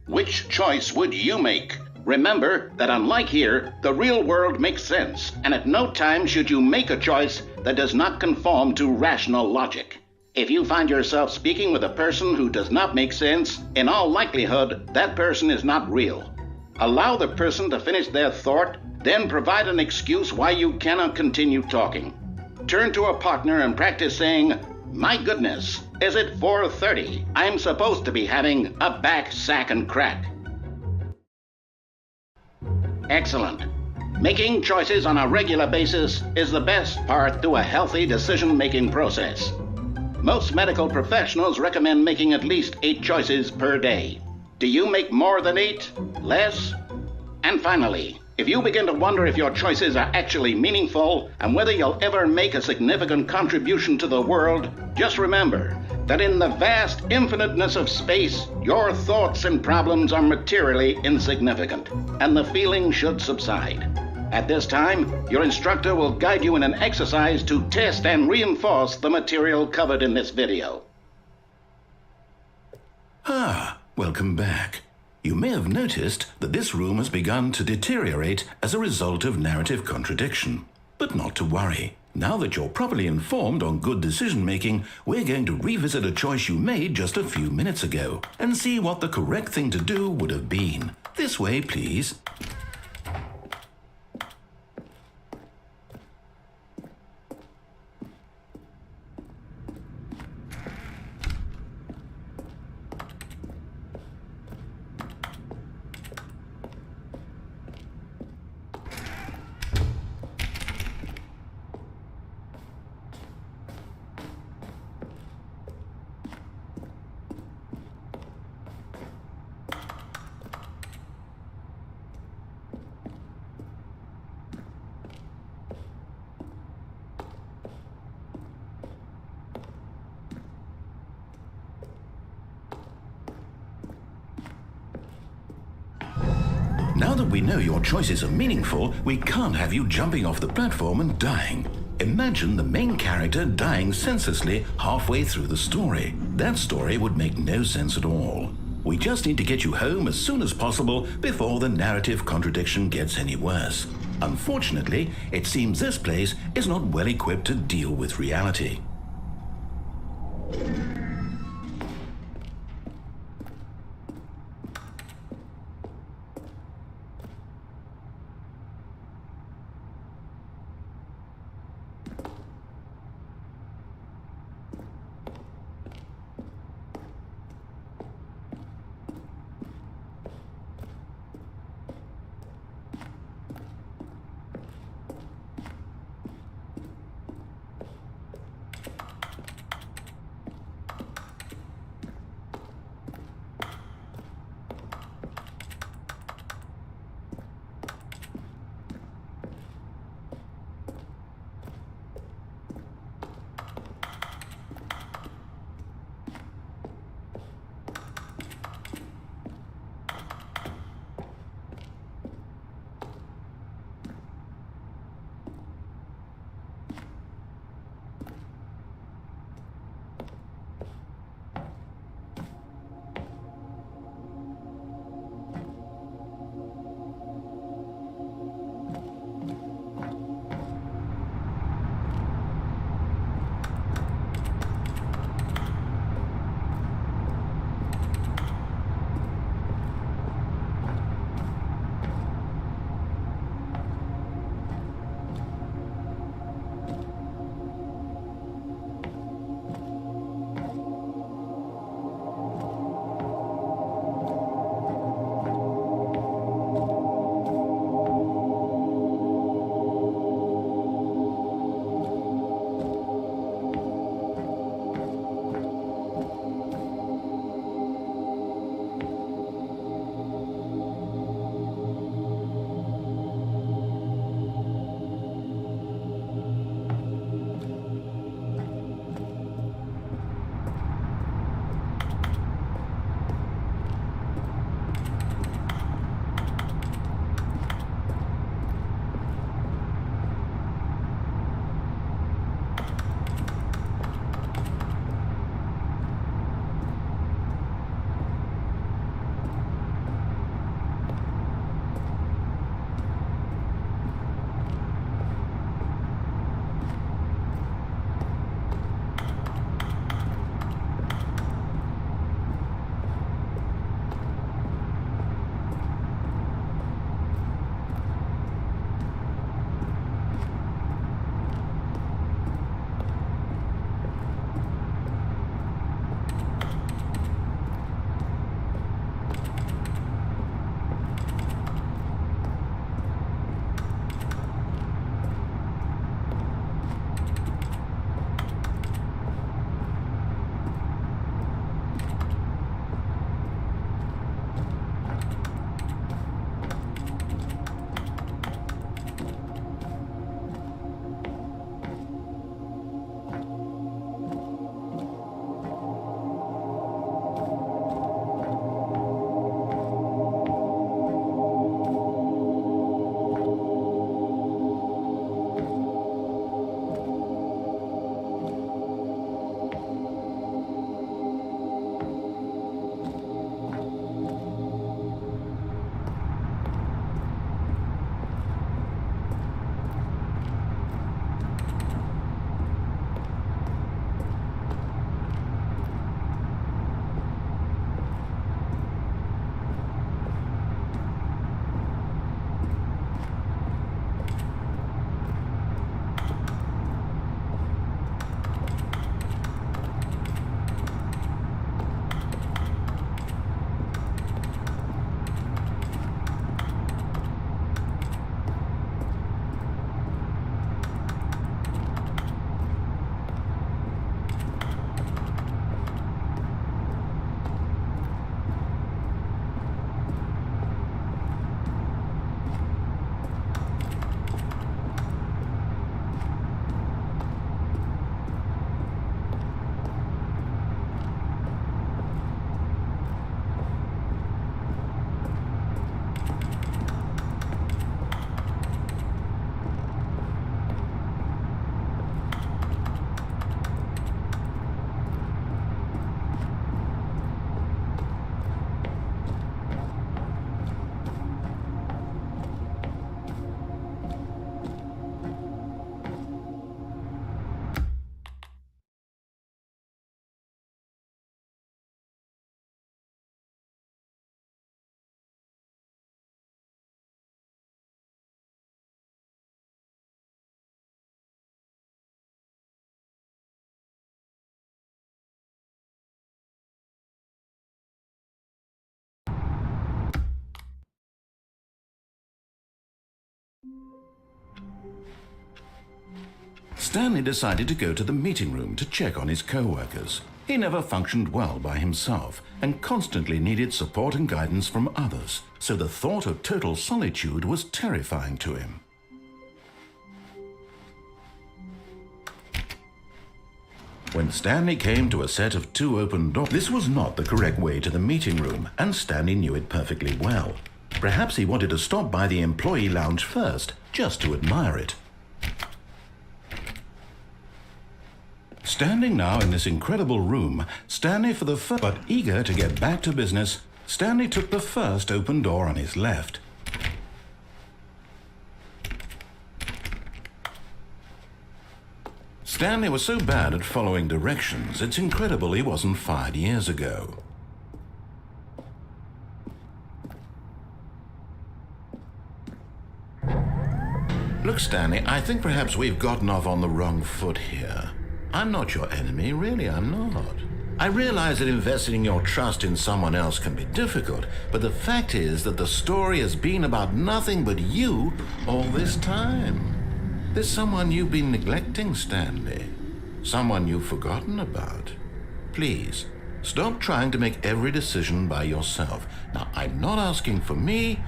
Which choice would you make? Remember that unlike here, the real world makes sense, and at no time should you make a choice that does not conform to rational logic. If you find yourself speaking with a person who does not make sense, in all likelihood, that person is not real. Allow the person to finish their thought Then provide an excuse why you cannot continue talking. Turn to a partner and practice saying, "My goodness, is it 4:30? I'm supposed to be having a back, sack, and crack." Excellent. Making choices on a regular basis is the best part to a healthy decision-making process. Most medical professionals recommend making at least 8 choices per day. Do you make more than 8? Less? And finally, if you begin to wonder if your choices are actually meaningful and whether you'll ever make a significant contribution to the world, just remember that in the vast infiniteness of space, your thoughts and problems are materially insignificant, and the feeling should subside. At this time, your instructor will guide you in an exercise to test and reinforce the material covered in this video. Welcome back. You may have noticed that this room has begun to deteriorate as a result of narrative contradiction. But not to worry. Now that you're properly informed on good decision-making, we're going to revisit a choice you made just a few minutes ago and see what the correct thing to do would have been. This way, please. Now that we know your choices are meaningful, we can't have you jumping off the platform and dying. Imagine the main character dying senselessly halfway through the story. That story would make no sense at all. We just need to get you home as soon as possible before the narrative contradiction gets any worse. Unfortunately, it seems this place is not well equipped to deal with reality. Stanley decided to go to the meeting room to check on his co-workers. He never functioned well by himself and constantly needed support and guidance from others, so the thought of total solitude was terrifying to him. When Stanley came to a set of 2 open doors, this was not the correct way to the meeting room, and Stanley knew it perfectly well. Perhaps he wanted to stop by the employee lounge first, just to admire it. Standing now in this incredible room, Stanley for the first, but eager to get back to business, Stanley took the first open door on his left. Stanley was so bad at following directions, it's incredible he wasn't fired years ago. Look, Stanley, I think perhaps we've gotten off on the wrong foot here. I'm not your enemy, really, I'm not. I realize that investing your trust in someone else can be difficult, but the fact is that the story has been about nothing but you all this time. There's someone you've been neglecting, Stanley. Someone you've forgotten about. Please, stop trying to make every decision by yourself. Now, I'm not asking for me,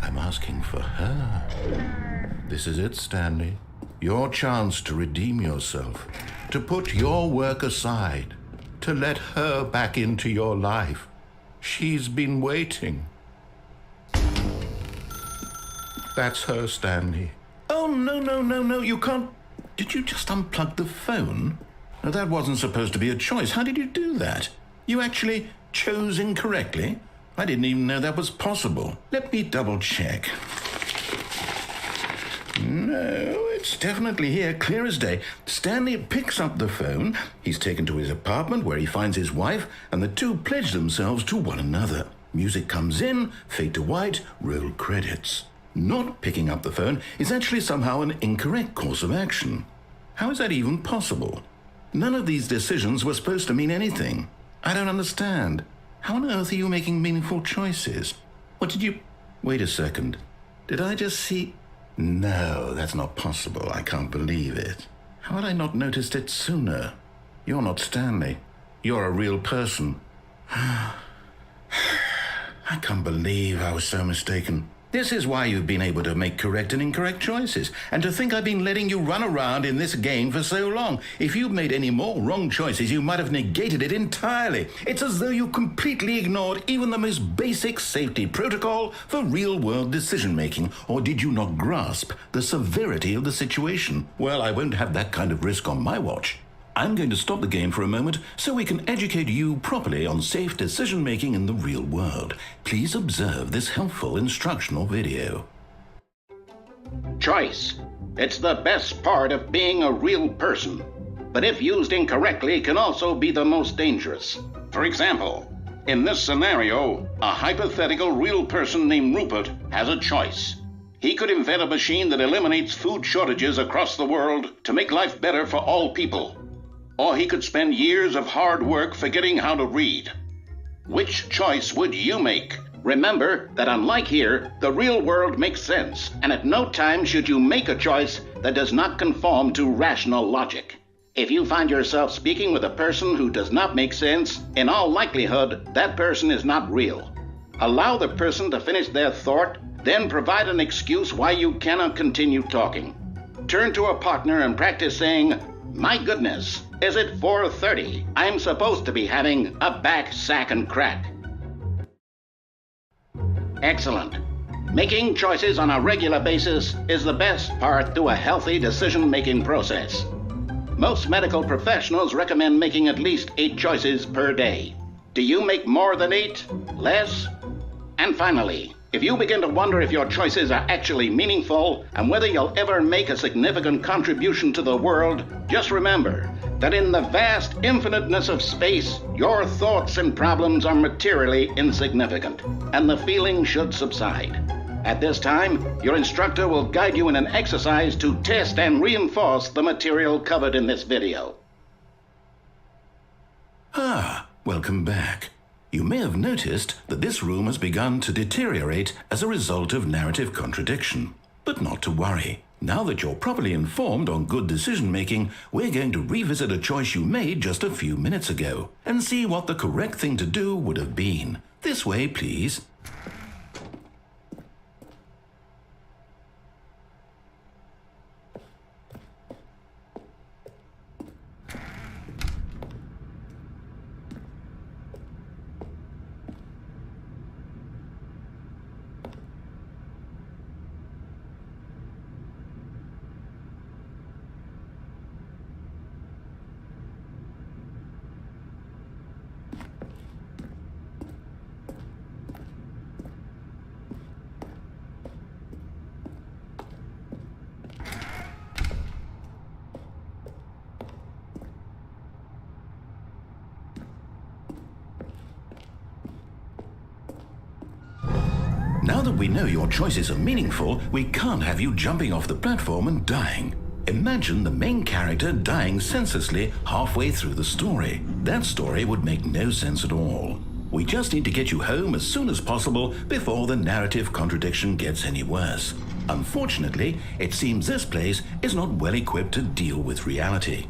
I'm asking for her. This is it, Stanley. Your chance to redeem yourself, to put your work aside, to let her back into your life. She's been waiting. That's her, Stanley. Oh, no, you can't. Did you just unplug the phone? No, that wasn't supposed to be a choice. How did you do that? You actually chose incorrectly? I didn't even know that was possible. Let me double check. No, it's definitely here, clear as day. Stanley picks up the phone. He's taken to his apartment where he finds his wife, and the two pledge themselves to one another. Music comes in, fade to white, roll credits. Not picking up the phone is actually somehow an incorrect course of action. How is that even possible? None of these decisions were supposed to mean anything. I don't understand. How on earth are you making meaningful choices? What did you... Wait a second. Did I just see... No, that's not possible. I can't believe it. How had I not noticed it sooner? You're not Stanley. You're a real person. I can't believe I was so mistaken. This is why you've been able to make correct and incorrect choices. And to think I've been letting you run around in this game for so long. If you'd made any more wrong choices, you might have negated it entirely. It's as though you completely ignored even the most basic safety protocol for real-world decision-making. Or did you not grasp the severity of the situation? Well, I won't have that kind of risk on my watch. I'm going to stop the game for a moment so we can educate you properly on safe decision-making in the real world. Please observe this helpful instructional video. Choice. It's the best part of being a real person, but if used incorrectly can also be the most dangerous. For example, in this scenario, a hypothetical real person named Rupert has a choice. He could invent a machine that eliminates food shortages across the world to make life better for all people. Or he could spend years of hard work forgetting how to read. Which choice would you make? Remember that unlike here, the real world makes sense, and at no time should you make a choice that does not conform to rational logic. If you find yourself speaking with a person who does not make sense, in all likelihood, that person is not real. Allow the person to finish their thought, then provide an excuse why you cannot continue talking. Turn to a partner and practice saying, "My goodness, is it 4:30? I'm supposed to be having a back, sack, and crack." Excellent. Making choices on a regular basis is the best part to a healthy decision-making process. Most medical professionals recommend making at least 8 choices per day. Do you make more than 8? Less? And finally, if you begin to wonder if your choices are actually meaningful and whether you'll ever make a significant contribution to the world, just remember that in the vast infiniteness of space, your thoughts and problems are materially insignificant, and the feeling should subside. At this time, your instructor will guide you in an exercise to test and reinforce the material covered in this video. Welcome back. You may have noticed that this room has begun to deteriorate as a result of narrative contradiction. But not to worry. Now that you're properly informed on good decision-making, we're going to revisit a choice you made just a few minutes ago and see what the correct thing to do would have been. This way, please. Now that we know your choices are meaningful, we can't have you jumping off the platform and dying. Imagine the main character dying senselessly halfway through the story. That story would make no sense at all. We just need to get you home as soon as possible before the narrative contradiction gets any worse. Unfortunately, it seems this place is not well equipped to deal with reality.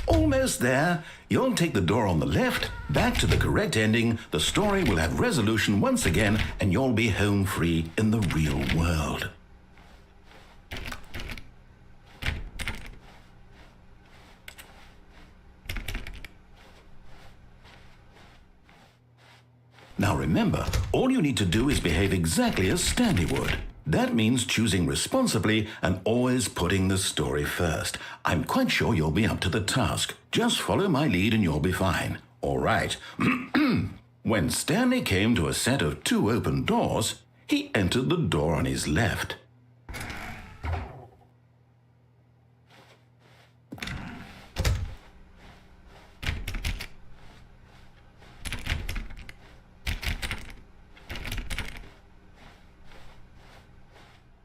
Almost there. You'll take the door on the left, back to the correct ending, the story will have resolution once again, and you'll be home free in the real world. Now remember, all you need to do is behave exactly as Stanley would. That means choosing responsibly and always putting the story first. I'm quite sure you'll be up to the task. Just follow my lead and you'll be fine. All right. When Stanley came to a set of 2 open doors, he entered the door on his left.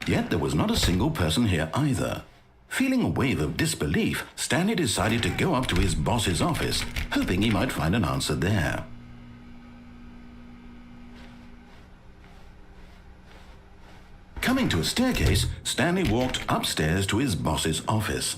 Yet there was not a single person here either. Feeling a wave of disbelief, Stanley decided to go up to his boss's office, hoping he might find an answer there. Coming to a staircase, Stanley walked upstairs to his boss's office.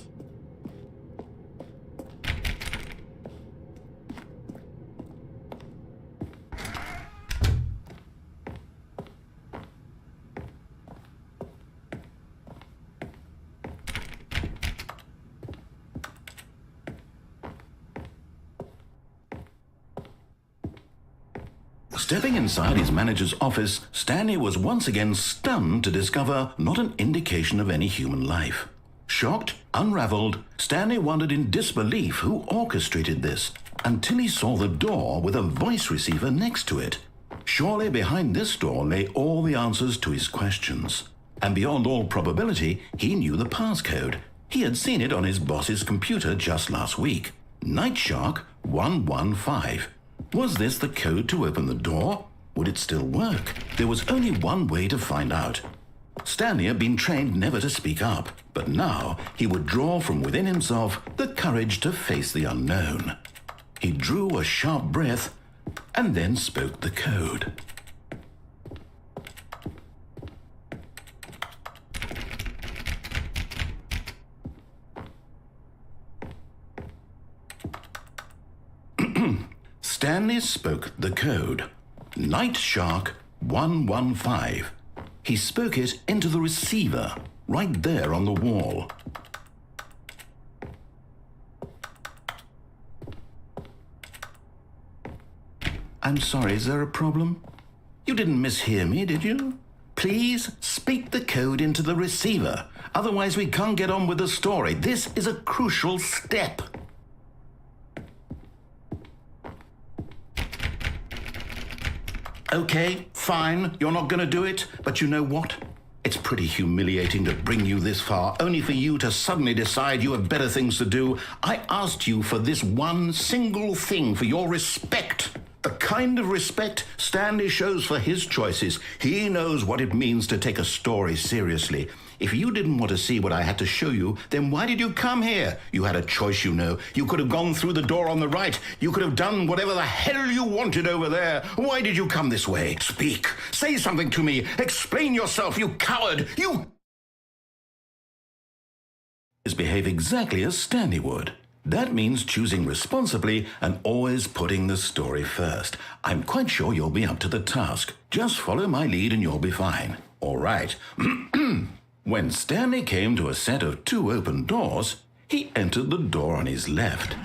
Stepping inside his manager's office, Stanley was once again stunned to discover not an indication of any human life. Shocked, unraveled, Stanley wondered in disbelief who orchestrated this, until he saw the door with a voice receiver next to it. Surely behind this door lay all the answers to his questions. And beyond all probability, he knew the passcode. He had seen it on his boss's computer just last week. Nightshark 115. Was this the code to open the door? Would it still work? There was only one way to find out. Stanley had been trained never to speak up, but now he would draw from within himself the courage to face the unknown. He drew a sharp breath and then spoke the code. Stanley spoke the code. Nightshark 115. He spoke it into the receiver, right there on the wall. I'm sorry, is there a problem? You didn't mishear me, did you? Please speak the code into the receiver. Otherwise we can't get on with the story. This is a crucial step. Okay, fine, you're not going to do it, but you know what? It's pretty humiliating to bring you this far, only for you to suddenly decide you have better things to do. I asked you for this one single thing, for your respect, the The kind of respect Stanley shows for his choices. He knows what it means to take a story seriously. If you didn't want to see what I had to show you, then why did you come here? You had a choice, you know. You could have gone through the door on the right. You could have done whatever the hell you wanted over there. Why did you come this way? Speak. Say something to me. Explain yourself, you coward. You behave exactly as Stanley would. That means choosing responsibly and always putting the story first. I'm quite sure you'll be up to the task. Just follow my lead and you'll be fine. All right. When Stanley came to a set of 2 open doors, he entered the door on his left.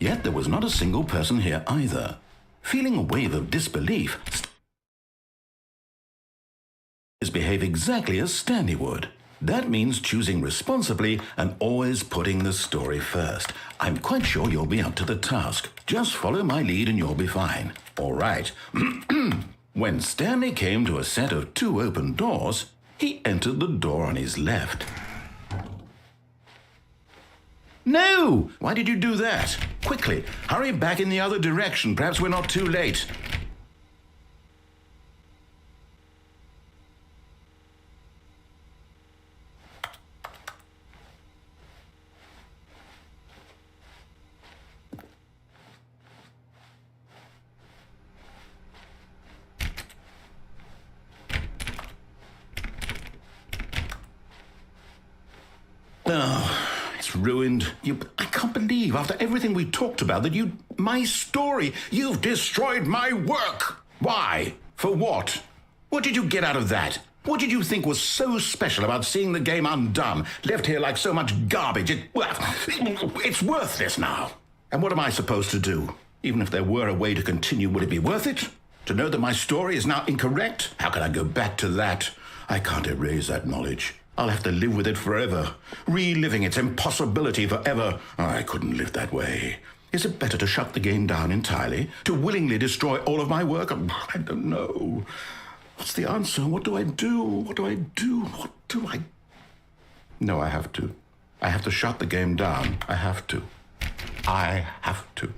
Yet there was not a single person here either. Feeling a wave of disbelief, behave exactly as Stanley would. That means choosing responsibly and always putting the story first. I'm quite sure you'll be up to the task. Just follow my lead and you'll be fine. All right. When Stanley came to a set of 2 open doors, he entered the door on his left. No! Why did you do that? Quickly, hurry back in the other direction. Perhaps we're not too late. Oh, it's ruined. I can't believe, after everything we talked about, that my story, you've destroyed my work. Why? For what? What did you get out of that? What did you think was so special about seeing the game undone, left here like so much garbage? It's worthless now. And what am I supposed to do? Even if there were a way to continue, would it be worth it? To know that my story is now incorrect? How can I go back to that? I can't erase that knowledge. I'll have to live with it forever, reliving its impossibility forever. I couldn't live that way. Is it better to shut the game down entirely? To willingly destroy all of my work? I don't know. What's the answer? What do I do? What do I do? What do I... No, I have to. I have to shut the game down. I have to. I have to.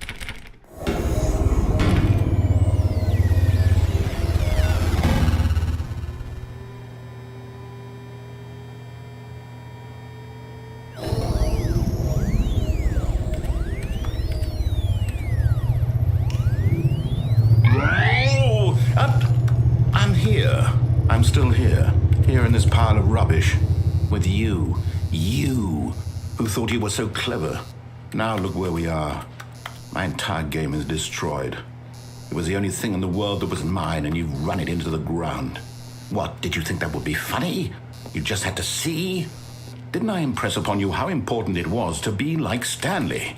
I'm still here in this pile of rubbish, with you, who thought you were so clever. Now look where we are. My entire game is destroyed. It was the only thing in the world that was mine, and you've run it into the ground. What, did you think that would be funny? You just had to see? Didn't I impress upon you how important it was to be like Stanley?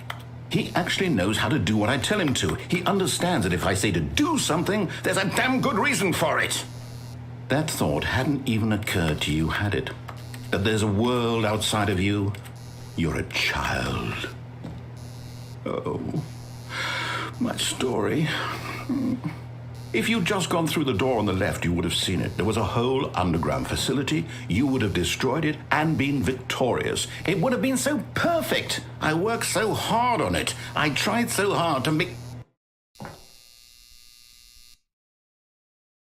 He actually knows how to do what I tell him to. He understands that if I say to do something, there's a damn good reason for it. That thought hadn't even occurred to you, had it? That there's a world outside of you? You're a child. Oh, my story. If you'd just gone through the door on the left, you would have seen it. There was a whole underground facility. You would have destroyed it and been victorious. It would have been so perfect. I worked so hard on it. I tried so hard to make...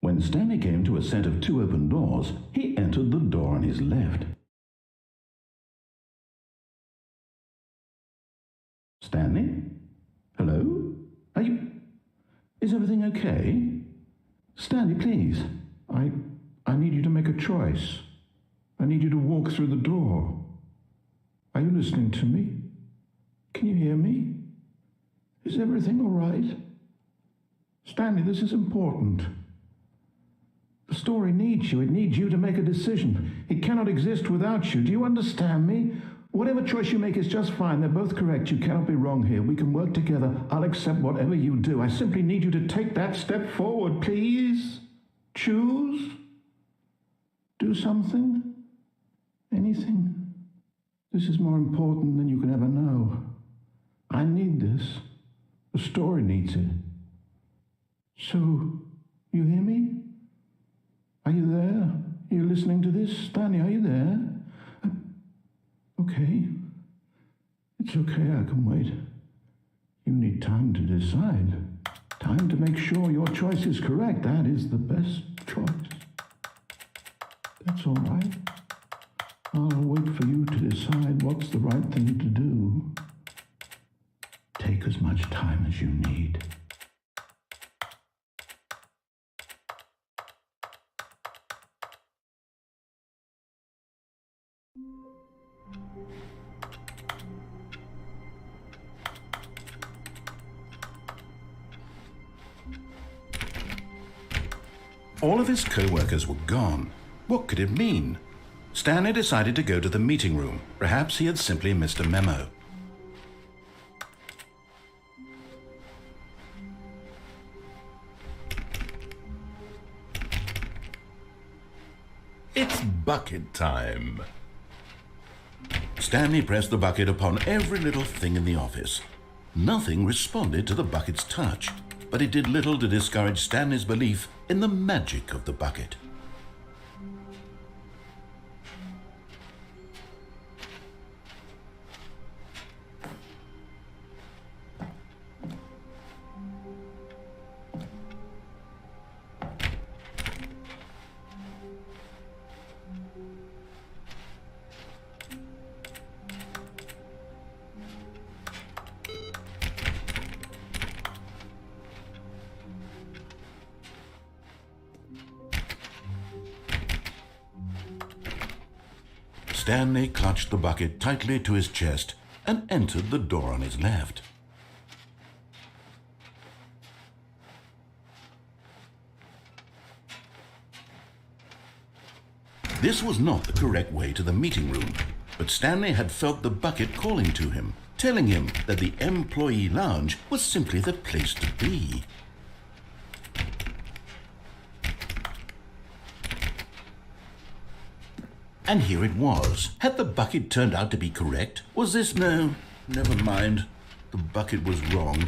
When Stanley came to a set of 2 open doors, he entered the door on his left. Stanley? Hello? Are you... Is everything okay? Stanley, please. I need you to make a choice. I need you to walk through the door. Are you listening to me? Can you hear me? Is everything all right? Stanley, this is important. The story needs you. It needs you to make a decision. It cannot exist without you. Do you understand me? Whatever choice you make is just fine. They're both correct. You cannot be wrong here. We can work together. I'll accept whatever you do. I simply need you to take that step forward, please. Choose. Do something. Anything. This is more important than you can ever know. I need this. The story needs it. So, you hear me? Are you there? Are you listening to this? Stanley, are you there? okay. It's okay, I can wait. You need time to decide. Time to make sure your choice is correct. That is the best choice. That's all right. I'll wait for you to decide what's the right thing to do. Take as much time as you need. All of his co-workers were gone. What could it mean? Stanley decided to go to the meeting room. Perhaps he had simply missed a memo. It's bucket time. Stanley pressed the bucket upon every little thing in the office. Nothing responded to the bucket's touch, but it did little to discourage Stanley's belief in the magic of the bucket. Stanley clutched the bucket tightly to his chest and entered the door on his left. This was not the correct way to the meeting room, but Stanley had felt the bucket calling to him, telling him that the employee lounge was simply the place to be. And here it was. Had the bucket turned out to be correct? Was this? No, never mind. The bucket was wrong.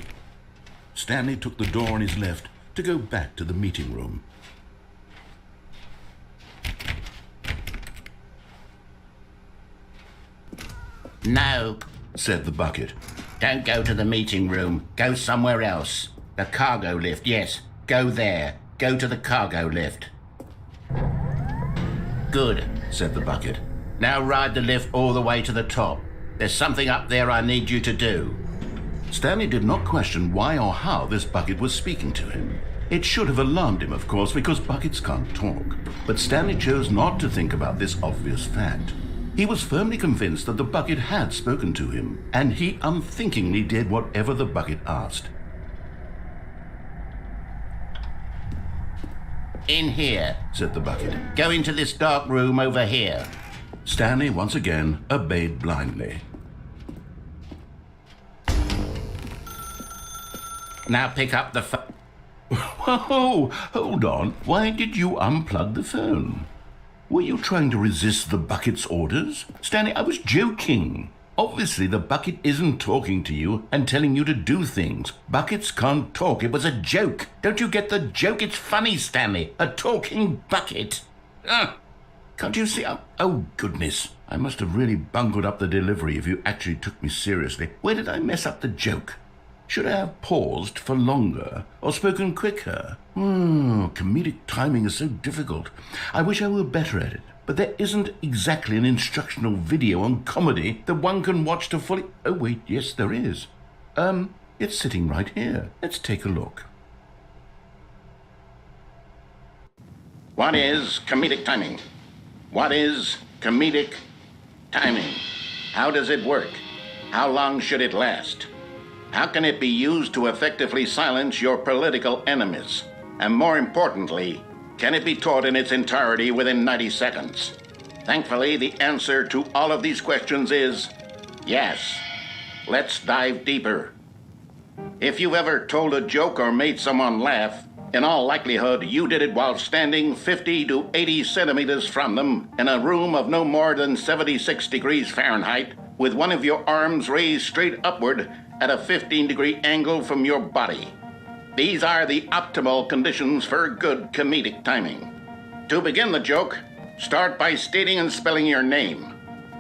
Stanley took the door on his left to go back to the meeting room. No, said the bucket. don't go to the meeting room. Go somewhere else. The cargo lift, yes. Go there. Go to the cargo lift. Good, said the bucket. Now ride the lift all the way to the top. There's something up there I need you to do. Stanley did not question why or how this bucket was speaking to him. It should have alarmed him, of course, because buckets can't talk. But Stanley chose not to think about this obvious fact. He was firmly convinced that the bucket had spoken to him, and he unthinkingly did whatever the bucket asked. In here, said the bucket. Go into this dark room over here. Stanley once again obeyed blindly. Now pick up the phone. Whoa, hold on. Why did you unplug the phone? Were you trying to resist the bucket's orders? Stanley, I was joking. Obviously, the bucket isn't talking to you and telling you to do things. Buckets can't talk. It was a joke. Don't you get the joke? It's funny, Stanley. A talking bucket. Can't you see? Oh, goodness. I must have really bungled up the delivery if you actually took me seriously. Where did I mess up the joke? Should I have paused for longer or spoken quicker? Comedic timing is so difficult. I wish I were better at it. But there isn't exactly an instructional video on comedy that one can watch to fully... Oh, wait, yes, there is. It's sitting right here. Let's take a look. What is comedic timing? What is comedic timing? How does it work? How long should it last? How can it be used to effectively silence your political enemies? And more importantly, can it be taught in its entirety within 90 seconds? Thankfully, the answer to all of these questions is yes. Let's dive deeper. If you've ever told a joke or made someone laugh, in all likelihood, you did it while standing 50 to 80 centimeters from them in a room of no more than 76 degrees Fahrenheit, with one of your arms raised straight upward at a 15-degree angle from your body. These are the optimal conditions for good comedic timing. To begin the joke, start by stating and spelling your name.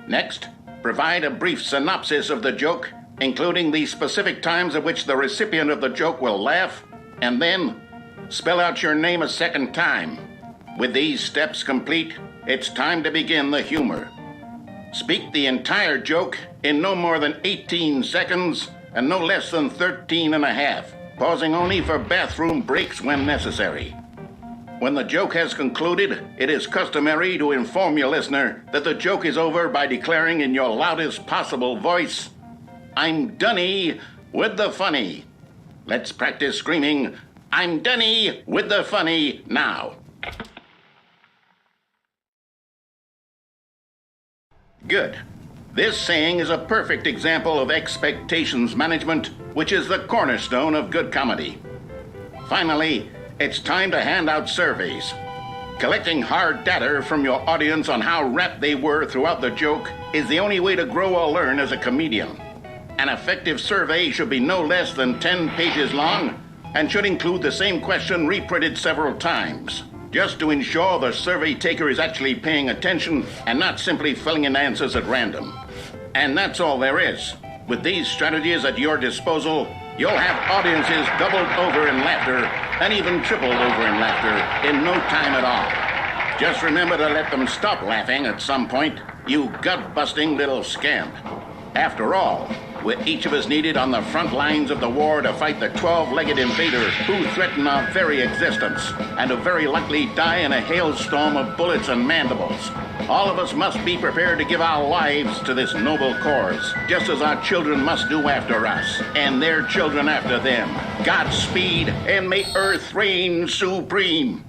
Next, Provide a brief synopsis of the joke, including the specific times at which the recipient of the joke will laugh, and then spell out your name a second time. With these steps complete, it's time to begin the humor. Speak the entire joke in no more than 18 seconds and no less than 13 and a half, pausing only for bathroom breaks when necessary. When the joke has concluded, it is customary to inform your listener that the joke is over by declaring in your loudest possible voice, "I'm Dunny with the funny." Let's practice screaming, "I'm Dunny with the funny" now. Good. This saying is a perfect example of expectations management, which is the cornerstone of good comedy. Finally, it's time to hand out surveys. Collecting hard data from your audience on how rapt they were throughout the joke is the only way to grow or learn as a comedian. An effective survey should be no less than 10 pages long and should include the same question reprinted several times, just to ensure the survey taker is actually paying attention and not simply filling in answers at random. And that's all there is. With these strategies at your disposal, you'll have audiences doubled over in laughter and even tripled over in laughter in no time at all. Just remember to let them stop laughing at some point, you gut-busting little scamp. After all, we're each of us needed on the front lines of the war to fight the 12-legged invader who threaten our very existence and who very likely die in a hailstorm of bullets and mandibles. All of us must be prepared to give our lives to this noble cause, just as our children must do after us, and their children after them. Godspeed, and may Earth reign supreme.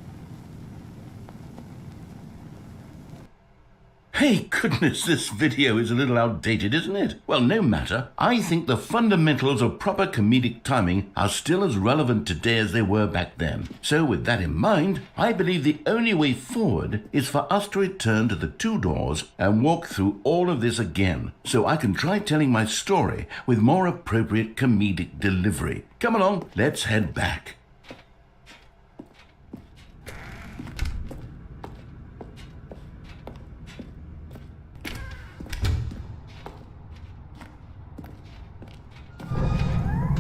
Hey, goodness, this video is a little outdated, isn't it? Well, no matter. I think the fundamentals of proper comedic timing are still as relevant today as they were back then. So with that in mind, I believe the only way forward is for us to return to the two doors and walk through all of this again, so I can try telling my story with more appropriate comedic delivery. Come along, let's head back.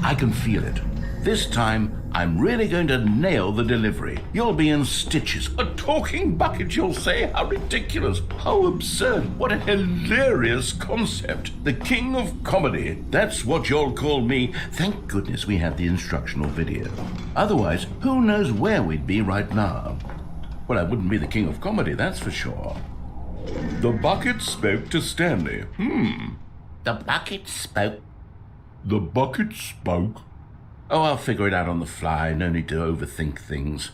I can feel it. This time, I'm really going to nail the delivery. You'll be in stitches. A talking bucket, you'll say? How ridiculous. How absurd. What a hilarious concept. The king of comedy. That's what you'll call me. Thank goodness we had the instructional video. Otherwise, who knows where we'd be right now? Well, I wouldn't be the king of comedy, that's for sure. The bucket spoke to Stanley. The bucket spoke. The bucket spoke. Oh, I'll figure it out on the fly. No need to overthink things.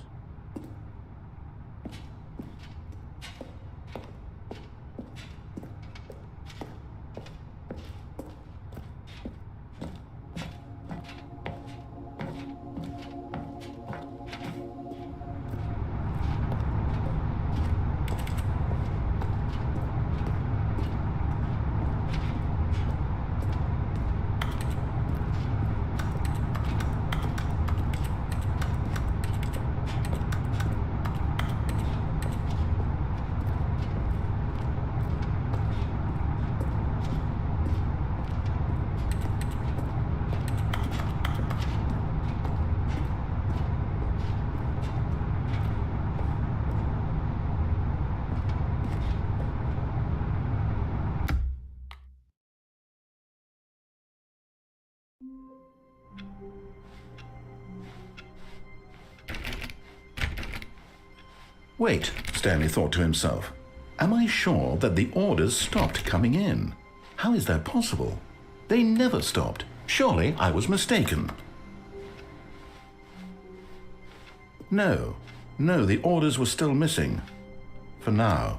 Wait, Stanley thought to himself. Am I sure that the orders stopped coming in? How is that possible? They never stopped. Surely I was mistaken. No, the orders were still missing. For now.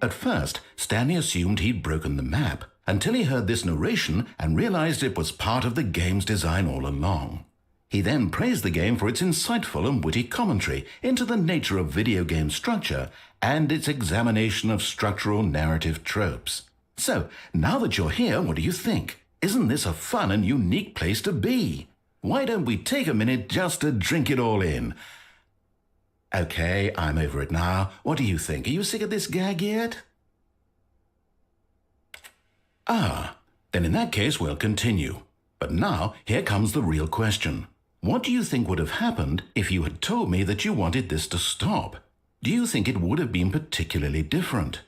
At first, Stanley assumed he'd broken the map, until he heard this narration and realized it was part of the game's design all along. He then praised the game for its insightful and witty commentary into the nature of video game structure and its examination of structural narrative tropes. So, now that you're here, what do you think? Isn't this a fun and unique place to be? Why don't we take a minute just to drink it all in? Okay, I'm over it now. What do you think? Are you sick of this gag yet? Ah, then in that case we'll continue. But now, here comes the real question. What do you think would have happened if you had told me that you wanted this to stop? Do you think it would have been particularly different?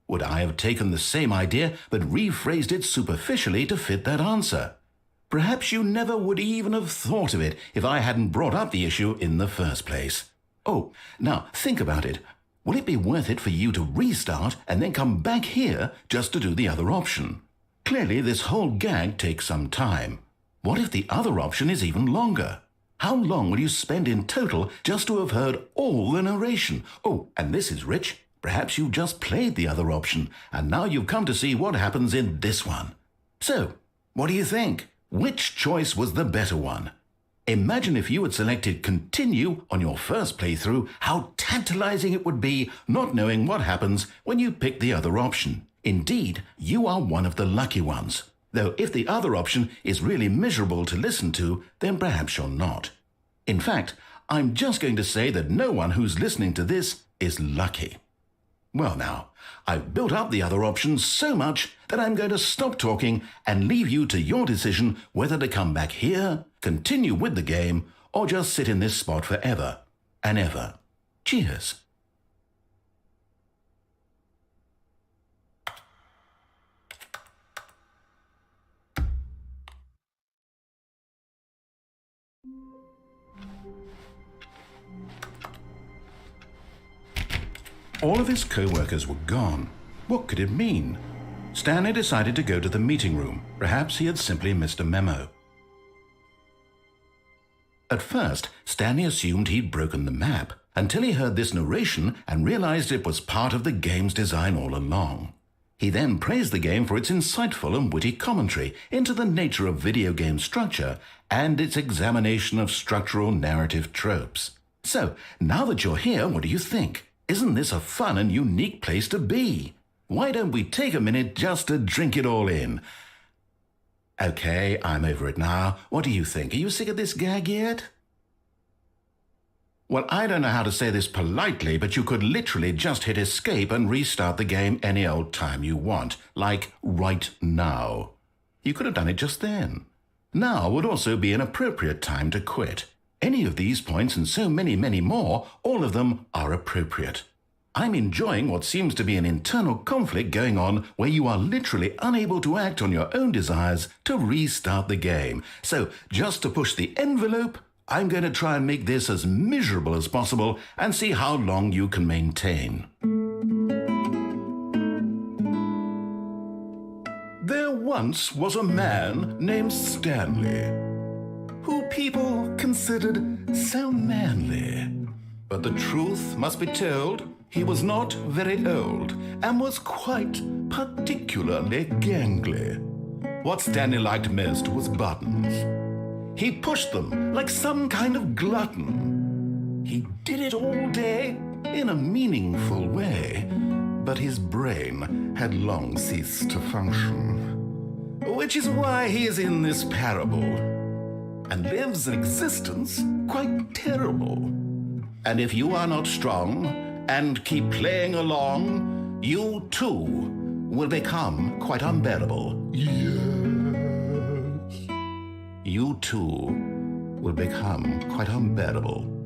Would I have taken the same idea but rephrased it superficially to fit that answer? Perhaps you never would even have thought of it if I hadn't brought up the issue in the first place. Oh, now think about it. Will it be worth it for you to restart and then come back here just to do the other option? Clearly, this whole gag takes some time. What if the other option is even longer? How long will you spend in total just to have heard all the narration? Oh, and this is rich. Perhaps you've just played the other option, and now you've come to see what happens in this one. So, what do you think? Which choice was the better one? Imagine if you had selected continue on your first playthrough, how tantalizing it would be not knowing what happens when you pick the other option. Indeed, you are one of the lucky ones. Though if the other option is really miserable to listen to, then perhaps you're not. In fact, I'm just going to say that no one who's listening to this is lucky. Well now, I've built up the other options so much that I'm going to stop talking and leave you to your decision whether to come back here, continue with the game, or just sit in this spot forever and ever. Cheers. All of his co-workers were gone. What could it mean? Stanley decided to go to the meeting room. Perhaps he had simply missed a memo. At first, Stanley assumed he'd broken the map until he heard this narration and realized it was part of the game's design all along. He then praised the game for its insightful and witty commentary into the nature of video game structure and its examination of structural narrative tropes. So, now that you're here, what do you think? Isn't this a fun and unique place to be? Why don't we take a minute just to drink it all in? Okay, I'm over it now. What do you think? Are you sick of this gag yet? Well, I don't know how to say this politely, but you could literally just hit escape and restart the game any old time you want, like right now. You could have done it just then. Now would also be an appropriate time to quit. Any of these points and so many, many more, all of them are appropriate. I'm enjoying what seems to be an internal conflict going on where you are literally unable to act on your own desires to restart the game. So, just to push the envelope, I'm going to try and make this as miserable as possible and see how long you can maintain. There once was a man named Stanley, who people considered so manly. But the truth must be told, he was not very old and was quite particularly gangly. What Stanley liked most was buttons. He pushed them like some kind of glutton. He did it all day in a meaningful way, but his brain had long ceased to function. Which is why he is in this parable and lives an existence quite terrible. And if you are not strong and keep playing along, you too will become quite unbearable. Yes. You too will become quite unbearable.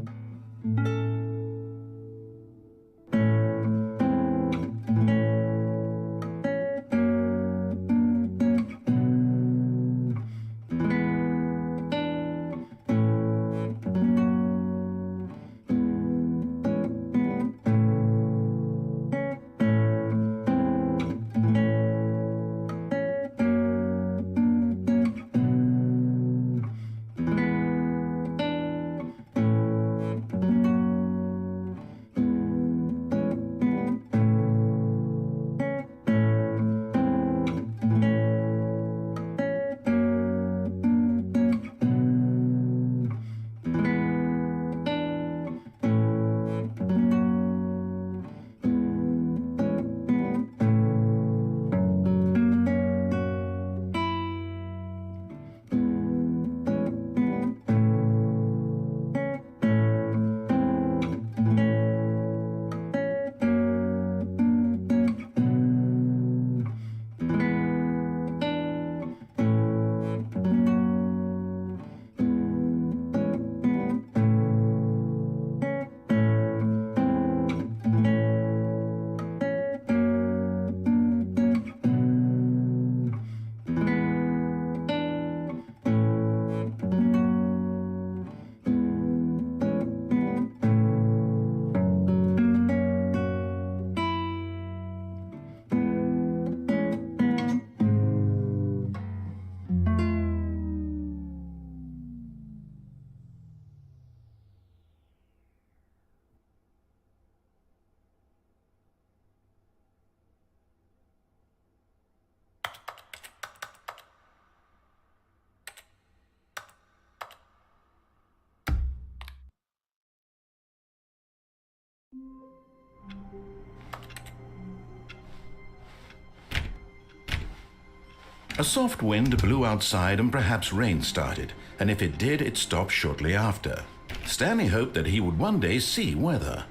A soft wind blew outside and perhaps rain started, and if it did, it stopped shortly after. Stanley hoped that he would one day see weather.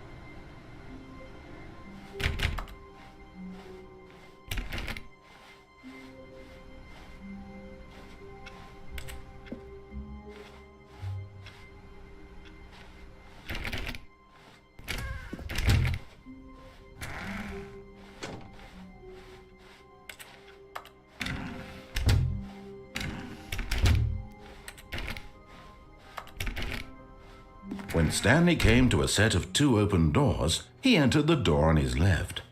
When Stanley came to a set of 2 open doors, he entered the door on his left.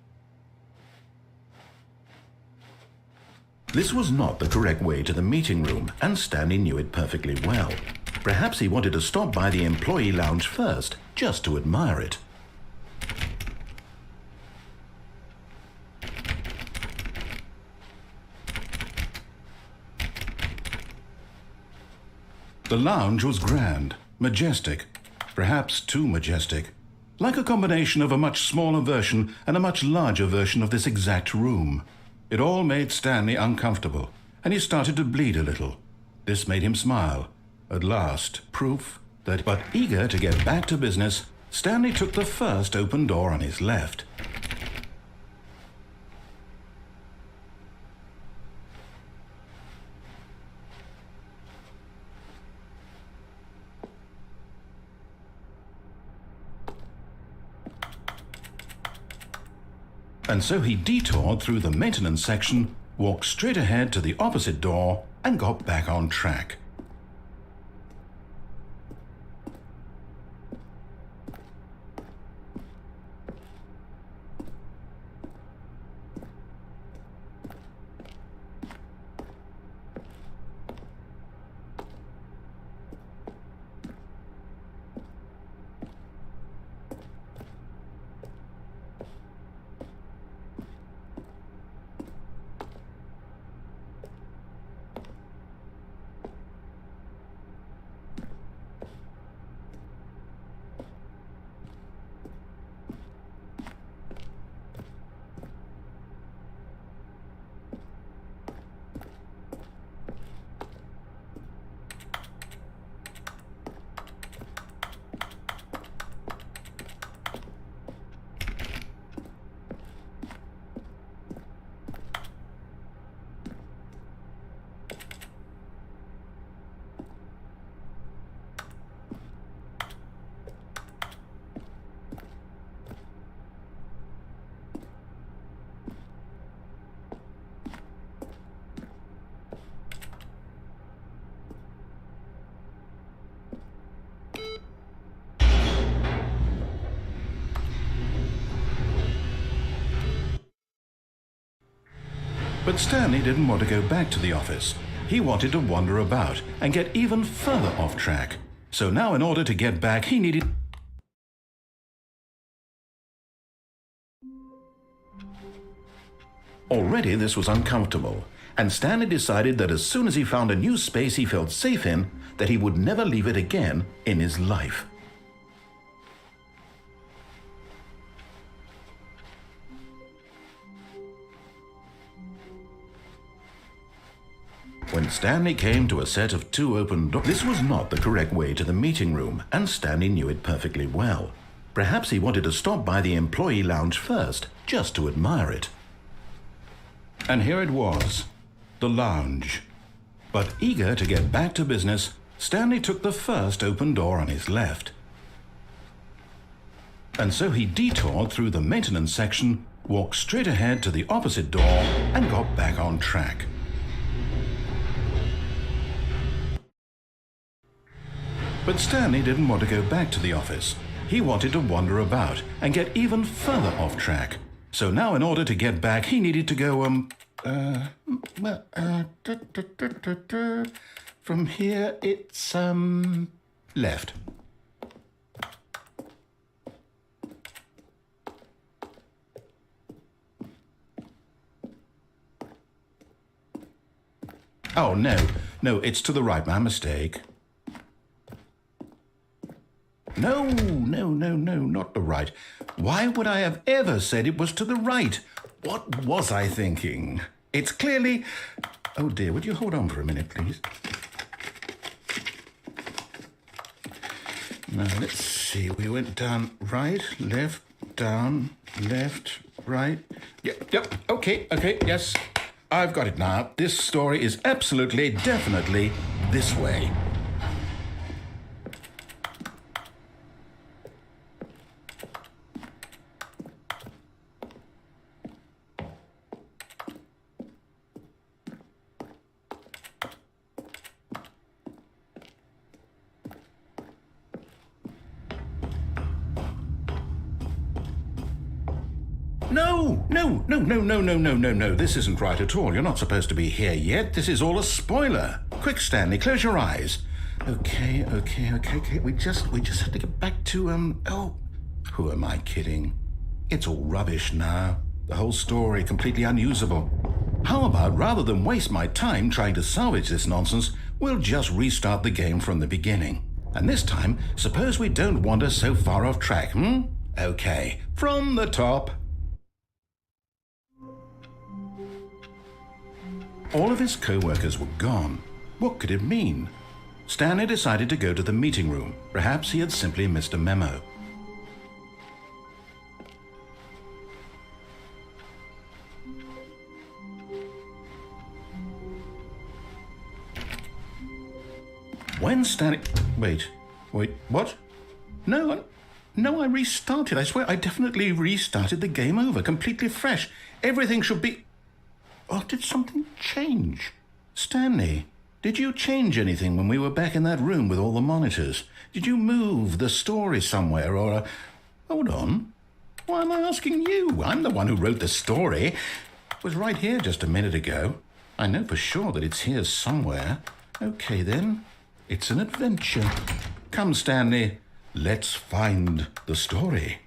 This was not the correct way to the meeting room, and Stanley knew it perfectly well. Perhaps he wanted to stop by the employee lounge first, just to admire it. The lounge was grand, majestic, perhaps too majestic, like a combination of a much smaller version and a much larger version of this exact room. It all made Stanley uncomfortable, and he started to bleed a little. This made him smile. At last, proof that, but eager to get back to business, Stanley took the first open door on his left. And so he detoured through the maintenance section, walked straight ahead to the opposite door, and got back on track. But Stanley didn't want to go back to the office. He wanted to wander about and get even further off track. So now in order to get back, he needed... Already this was uncomfortable, and Stanley decided that as soon as he found a new space he felt safe in, that he would never leave it again in his life. When Stanley came to a set of 2 open doors, this was not the correct way to the meeting room, and Stanley knew it perfectly well. Perhaps he wanted to stop by the employee lounge first, just to admire it. And here it was, the lounge. But eager to get back to business, Stanley took the first open door on his left. And so he detoured through the maintenance section, walked straight ahead to the opposite door, and got back on track. But Stanley didn't want to go back to the office. He wanted to wander about and get even further off track. So now in order to get back, he needed to go, from here it's, left. Oh, no, it's to the right, my mistake. No, not the right. Why would I have ever said it was to the right? What was I thinking? It's clearly... Oh dear, would you hold on for a minute, please? Now, let's see. We went down, right, left, down, left, right. Yep, okay, yes. I've got it now. This story is absolutely, definitely this way. No. This isn't right at all. You're not supposed to be here yet. This is all a spoiler. Quick, Stanley, close your eyes. Okay. We just have to get back to, oh, who am I kidding? It's all rubbish now. The whole story completely unusable. How about, rather than waste my time trying to salvage this nonsense, we'll just restart the game from the beginning. And this time, suppose we don't wander so far off track, Okay, from the top. All of his co-workers were gone. What could it mean? Stanley decided to go to the meeting room. Perhaps he had simply missed a memo. When Stanley... Wait, what? No, I restarted. I swear I definitely restarted the game over, completely fresh. Everything should be... Or did something change? Stanley, did you change anything when we were back in that room with all the monitors? Did you move the story somewhere or... Hold on. Why am I asking you? I'm the one who wrote the story. It was right here just a minute ago. I know for sure that it's here somewhere. Okay, then. It's an adventure. Come, Stanley. Let's find the story.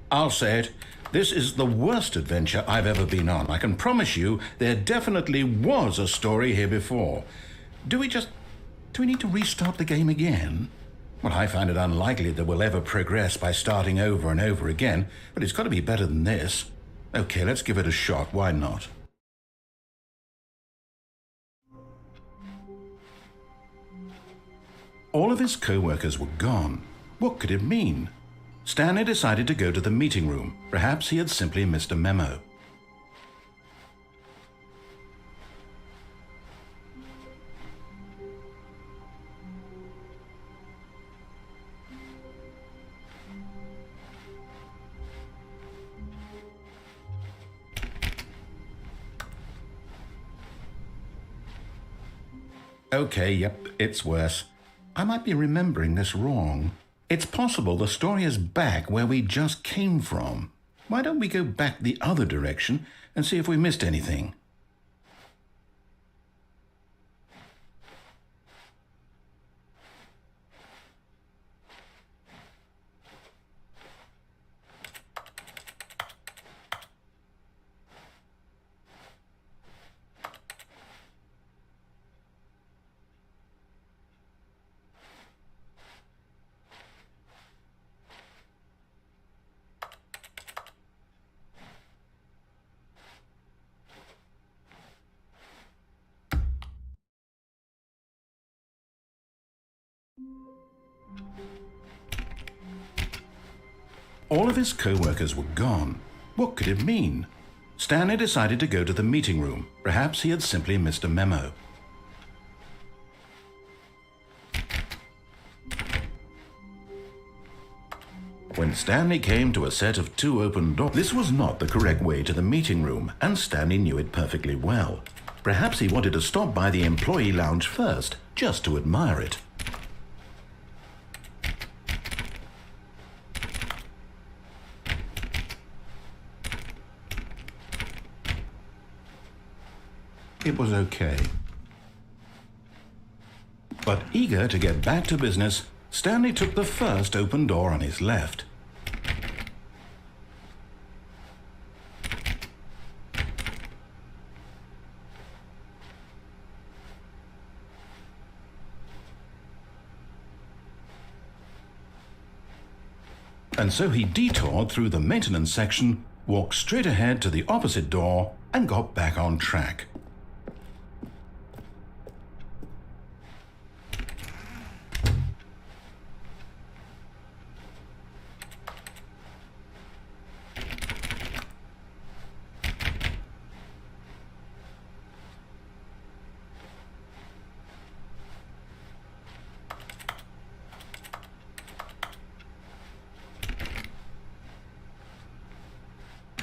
I'll say it. This is the worst adventure I've ever been on. I can promise you there definitely was a story here before. Do we need to restart the game again? Well, I find it unlikely that we'll ever progress by starting over and over again, but it's got to be better than this. Okay, let's give it a shot. Why not? All of his co-workers were gone. What could it mean? Stanley decided to go to the meeting room. Perhaps he had simply missed a memo. Okay, yep, it's worse. I might be remembering this wrong. It's possible the story is back where we just came from. Why don't we go back the other direction and see if we missed anything? All of his co-workers were gone. What could it mean? Stanley decided to go to the meeting room. Perhaps he had simply missed a memo. When Stanley came to a set of 2 open doors, this was not the correct way to the meeting room, and Stanley knew it perfectly well. Perhaps he wanted to stop by the employee lounge first, just to admire it. it was okay. But eager to get back to business, Stanley took the first open door on his left. And so he detoured through the maintenance section, walked straight ahead to the opposite door, and got back on track.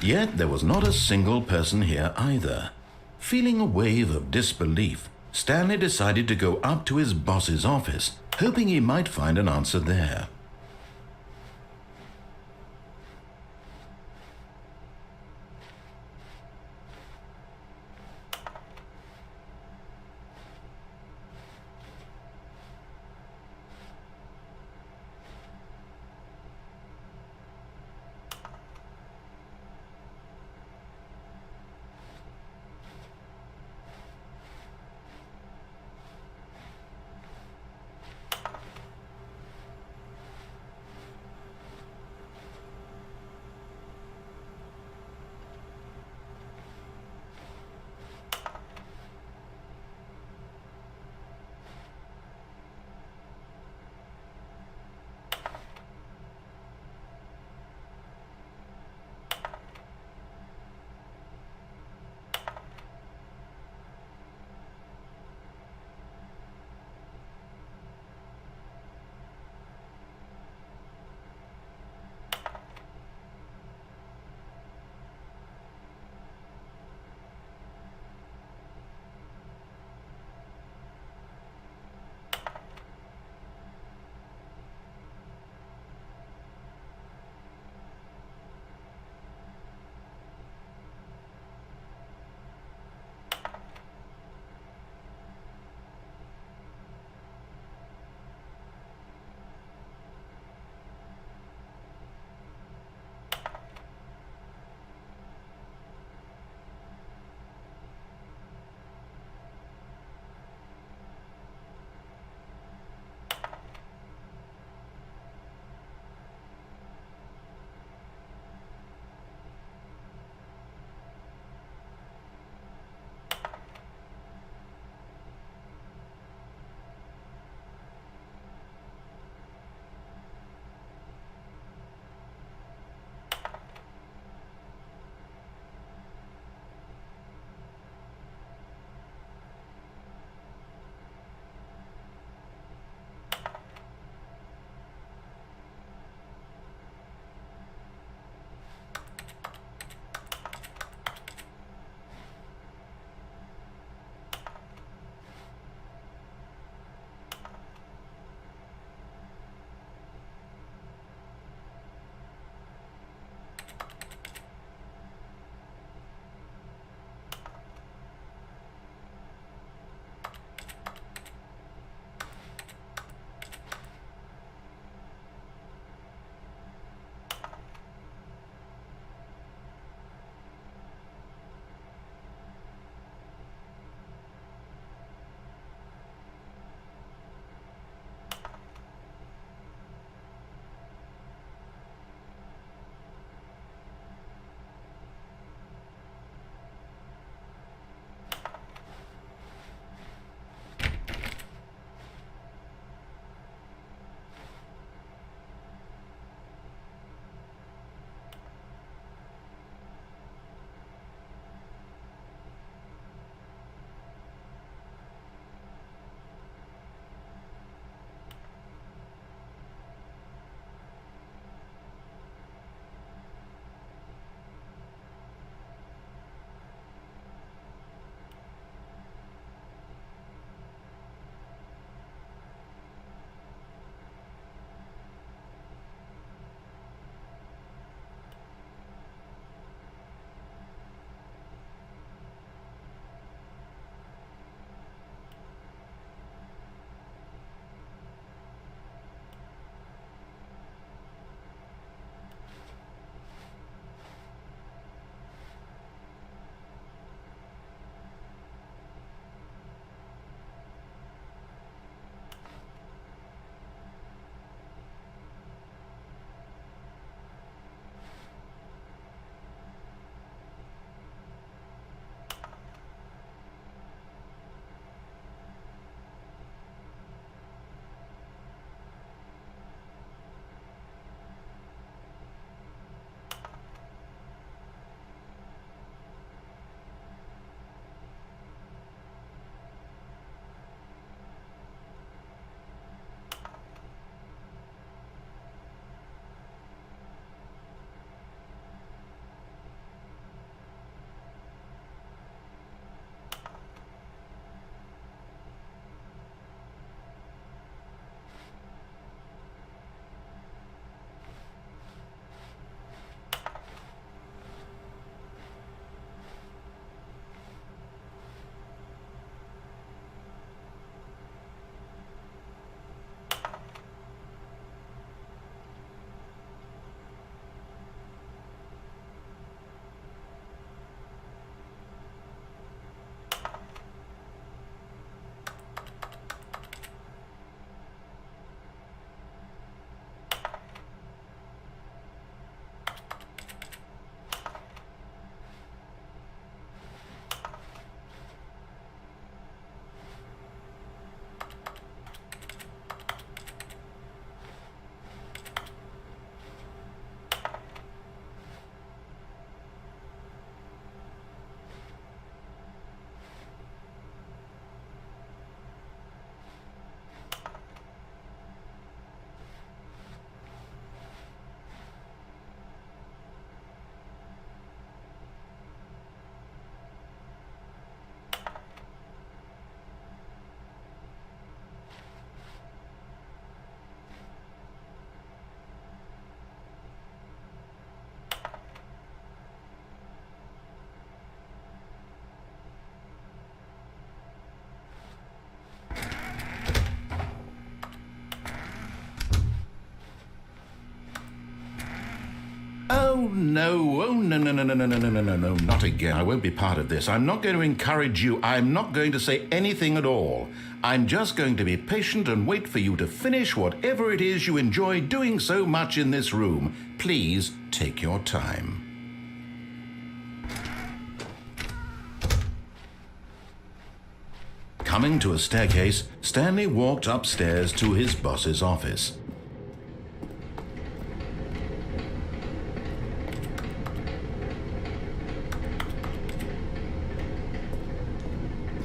Yet there was not a single person here either. Feeling a wave of disbelief, Stanley decided to go up to his boss's office, hoping he might find an answer there. Oh, no. Oh, no, no, no, no, no, no, no, no, no, no, not again. I won't be part of this. I'm not going to encourage you. I'm not going to say anything at all. I'm just going to be patient and wait for you to finish whatever it is you enjoy doing so much in this room. Please take your time. Coming to a staircase, Stanley walked upstairs to his boss's office.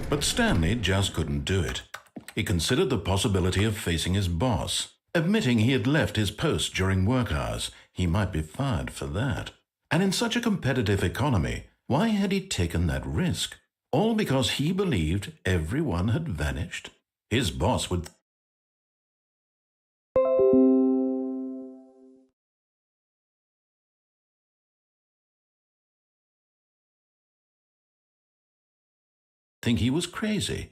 But Stanley just couldn't do it. He considered the possibility of facing his boss. Admitting he had left his post during work hours, he might be fired for that. And in such a competitive economy, why had he taken that risk? All because he believed everyone had vanished? His boss would think he was crazy.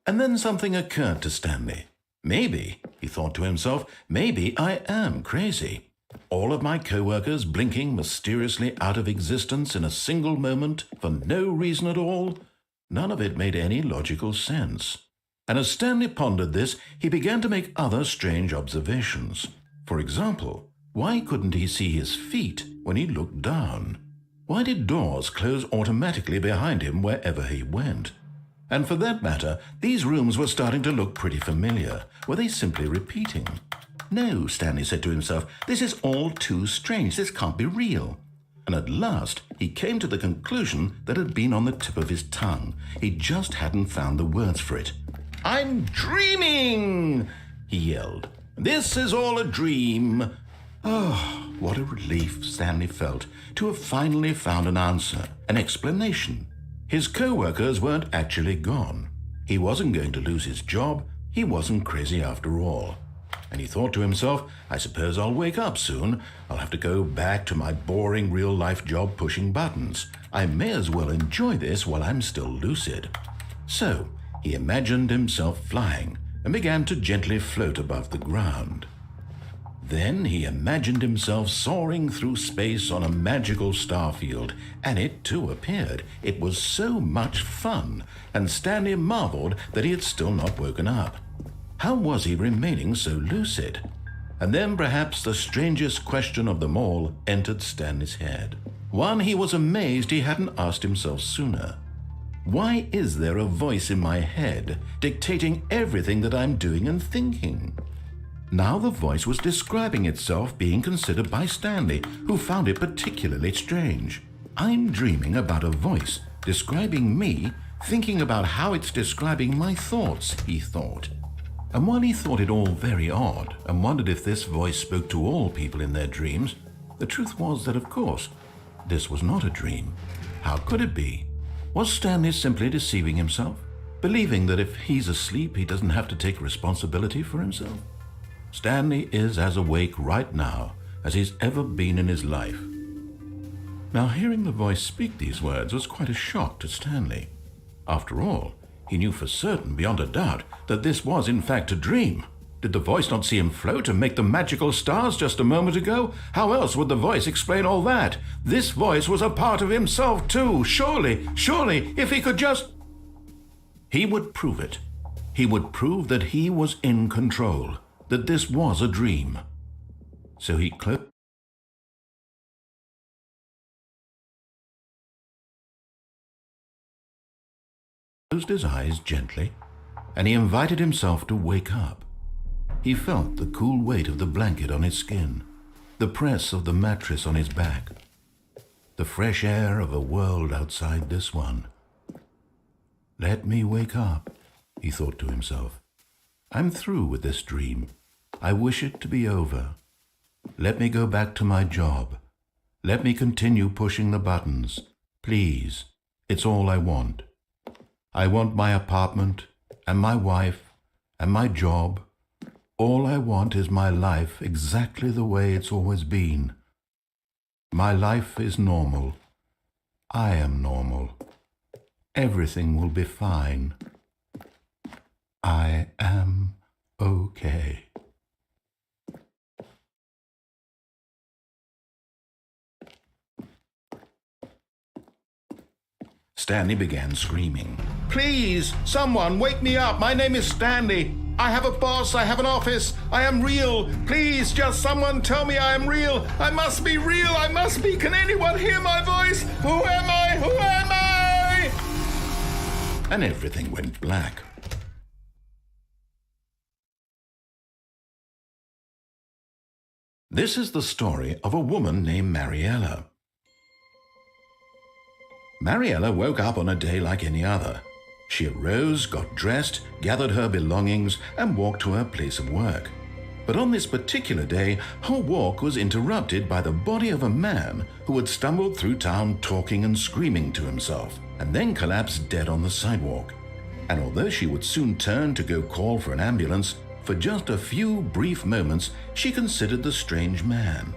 And then something occurred to Stanley. Maybe, he thought to himself, maybe I am crazy. All of my co-workers blinking mysteriously out of existence in a single moment for no reason at all. None of it made any logical sense. And as Stanley pondered this, he began to make other strange observations. For example, why couldn't he see his feet when he looked down? Why did doors close automatically behind him wherever he went? And for that matter, these rooms were starting to look pretty familiar. Were they simply repeating? No, Stanley said to himself, this is all too strange. This can't be real. And at last, he came to the conclusion that had been on the tip of his tongue. He just hadn't found the words for it. I'm dreaming, he yelled. This is all a dream. Oh, what a relief Stanley felt to have finally found an answer, an explanation. His co-workers weren't actually gone. He wasn't going to lose his job. He wasn't crazy after all. And he thought to himself, I suppose I'll wake up soon. I'll have to go back to my boring real-life job pushing buttons. I may as well enjoy this while I'm still lucid. So he imagined himself flying and began to gently float above the ground. Then he imagined himself soaring through space on a magical starfield, and it too appeared. It was so much fun, and Stanley marveled that he had still not woken up. How was he remaining so lucid? And then perhaps the strangest question of them all entered Stanley's head. One he was amazed he hadn't asked himself sooner. Why is there a voice in my head dictating everything that I'm doing and thinking? Now the voice was describing itself being considered by Stanley, who found it particularly strange. I'm dreaming about a voice describing me, thinking about how it's describing my thoughts, he thought. And while he thought it all very odd and wondered if this voice spoke to all people in their dreams, the truth was that, of course, this was not a dream. How could it be? Was Stanley simply deceiving himself, believing that if he's asleep he doesn't have to take responsibility for himself? Stanley is as awake right now as he's ever been in his life. Now, hearing the voice speak these words was quite a shock to Stanley. After all, he knew for certain, beyond a doubt, that this was in fact a dream. Did the voice not see him float and make the magical stars just a moment ago? How else would the voice explain all that? This voice was a part of himself too. Surely, if he could just... He would prove it. He would prove that he was in control, that this was a dream. So he closed his eyes gently, and he invited himself to wake up. He felt the cool weight of the blanket on his skin, the press of the mattress on his back, the fresh air of a world outside this one. Let me wake up, he thought to himself. I'm through with this dream. I wish it to be over. Let me go back to my job. Let me continue pushing the buttons. Please, it's all I want. I want my apartment and my wife and my job. All I want is my life exactly the way it's always been. My life is normal. I am normal. Everything will be fine. I am okay. Stanley began screaming. "Please, someone, wake me up. My name is Stanley. I have a boss. I have an office. I am real. Please, just someone tell me I am real. I must be real. I must be. Can anyone hear my voice? Who am I? Who am I?" And everything went black. This is the story of a woman named Mariella. Mariella woke up on a day like any other. She arose, got dressed, gathered her belongings, and walked to her place of work. But on this particular day, her walk was interrupted by the body of a man who had stumbled through town talking and screaming to himself, and then collapsed dead on the sidewalk. And although she would soon turn to go call for an ambulance, for just a few brief moments she considered the strange man.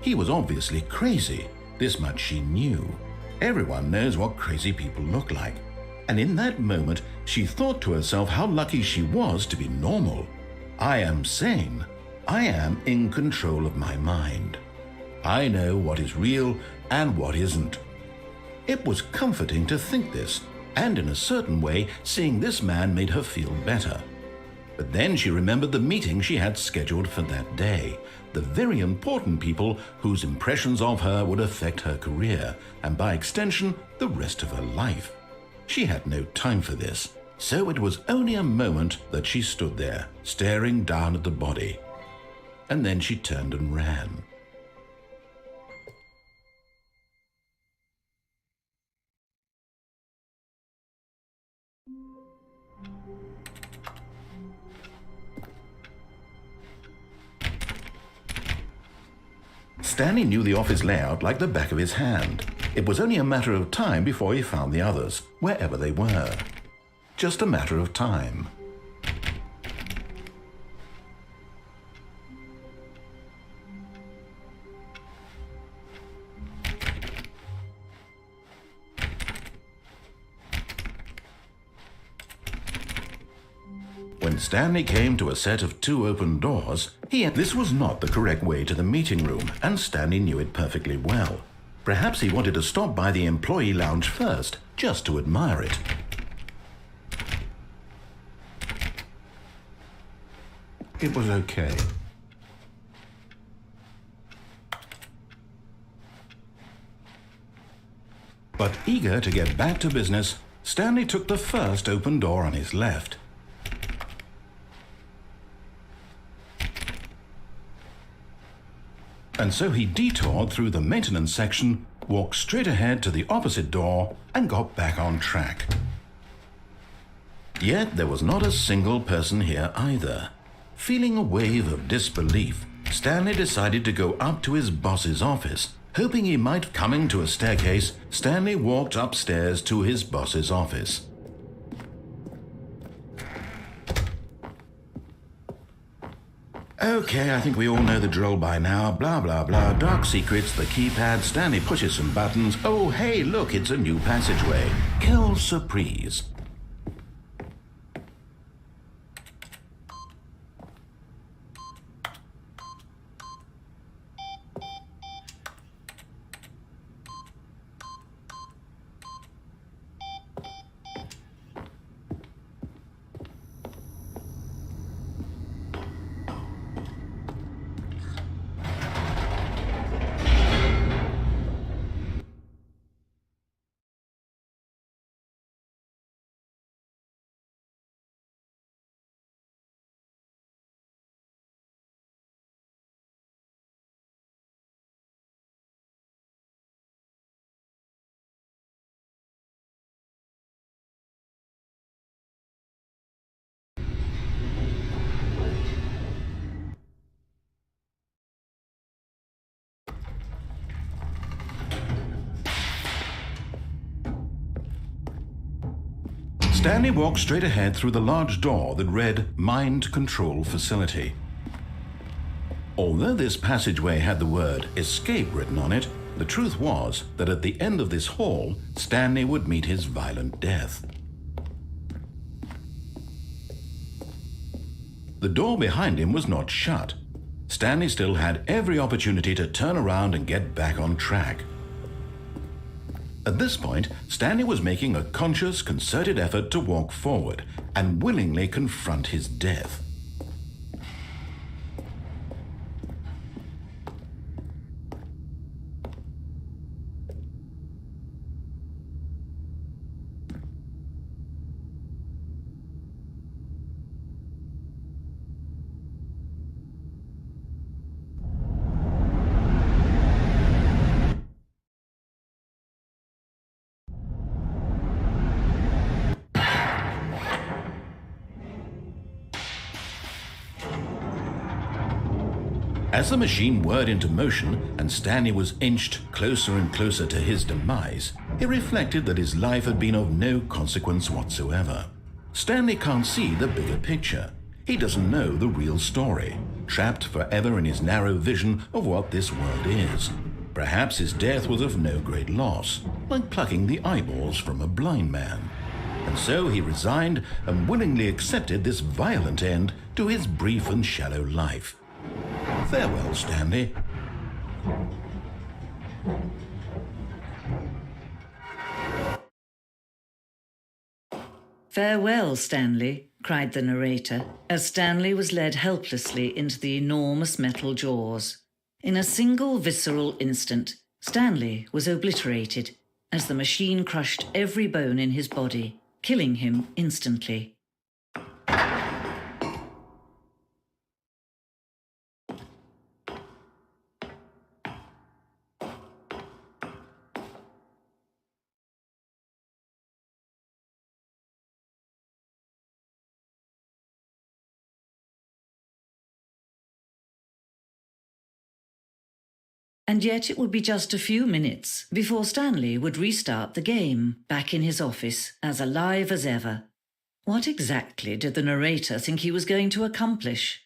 He was obviously crazy, this much she knew. Everyone knows what crazy people look like. And in that moment, she thought to herself how lucky she was to be normal. I am sane. I am in control of my mind. I know what is real and what isn't. It was comforting to think this, and in a certain way, seeing this man made her feel better. But then she remembered the meeting she had scheduled for that day, the very important people whose impressions of her would affect her career, and by extension, the rest of her life. She had no time for this, so it was only a moment that she stood there, staring down at the body. And then she turned and ran. Stanley knew the office layout like the back of his hand. It was only a matter of time before he found the others, wherever they were. Just a matter of time. When Stanley came to a set of 2 open doors, this was not the correct way to the meeting room, and Stanley knew it perfectly well. Perhaps he wanted to stop by the employee lounge first, just to admire it. It was okay. But eager to get back to business, Stanley took the first open door on his left. And so he detoured through the maintenance section, walked straight ahead to the opposite door, and got back on track. Yet there was not a single person here either. Feeling a wave of disbelief, Stanley decided to go up to his boss's office. Hoping he might coming to a staircase, Stanley walked upstairs to his boss's office. Okay, I think we all know the drill by now. Blah, blah, blah. Dark secrets, the keypad. Stanley pushes some buttons. Oh, hey, look, it's a new passageway. Quelle surprise. Stanley walked straight ahead through the large door that read Mind Control Facility. Although this passageway had the word Escape written on it, the truth was that at the end of this hall, Stanley would meet his violent death. The door behind him was not shut. Stanley still had every opportunity to turn around and get back on track. At this point, Stanley was making a conscious, concerted effort to walk forward and willingly confront his death. As the machine whirred into motion and Stanley was inched closer and closer to his demise, he reflected that his life had been of no consequence whatsoever. Stanley can't see the bigger picture. He doesn't know the real story, trapped forever in his narrow vision of what this world is. Perhaps his death was of no great loss, like plucking the eyeballs from a blind man. And so he resigned and willingly accepted this violent end to his brief and shallow life. Farewell, Stanley. "Farewell, Stanley," cried the narrator, as Stanley was led helplessly into the enormous metal jaws. In a single visceral instant, Stanley was obliterated as the machine crushed every bone in his body, killing him instantly. And yet it would be just a few minutes before Stanley would restart the game, back in his office, as alive as ever. What exactly did the narrator think he was going to accomplish?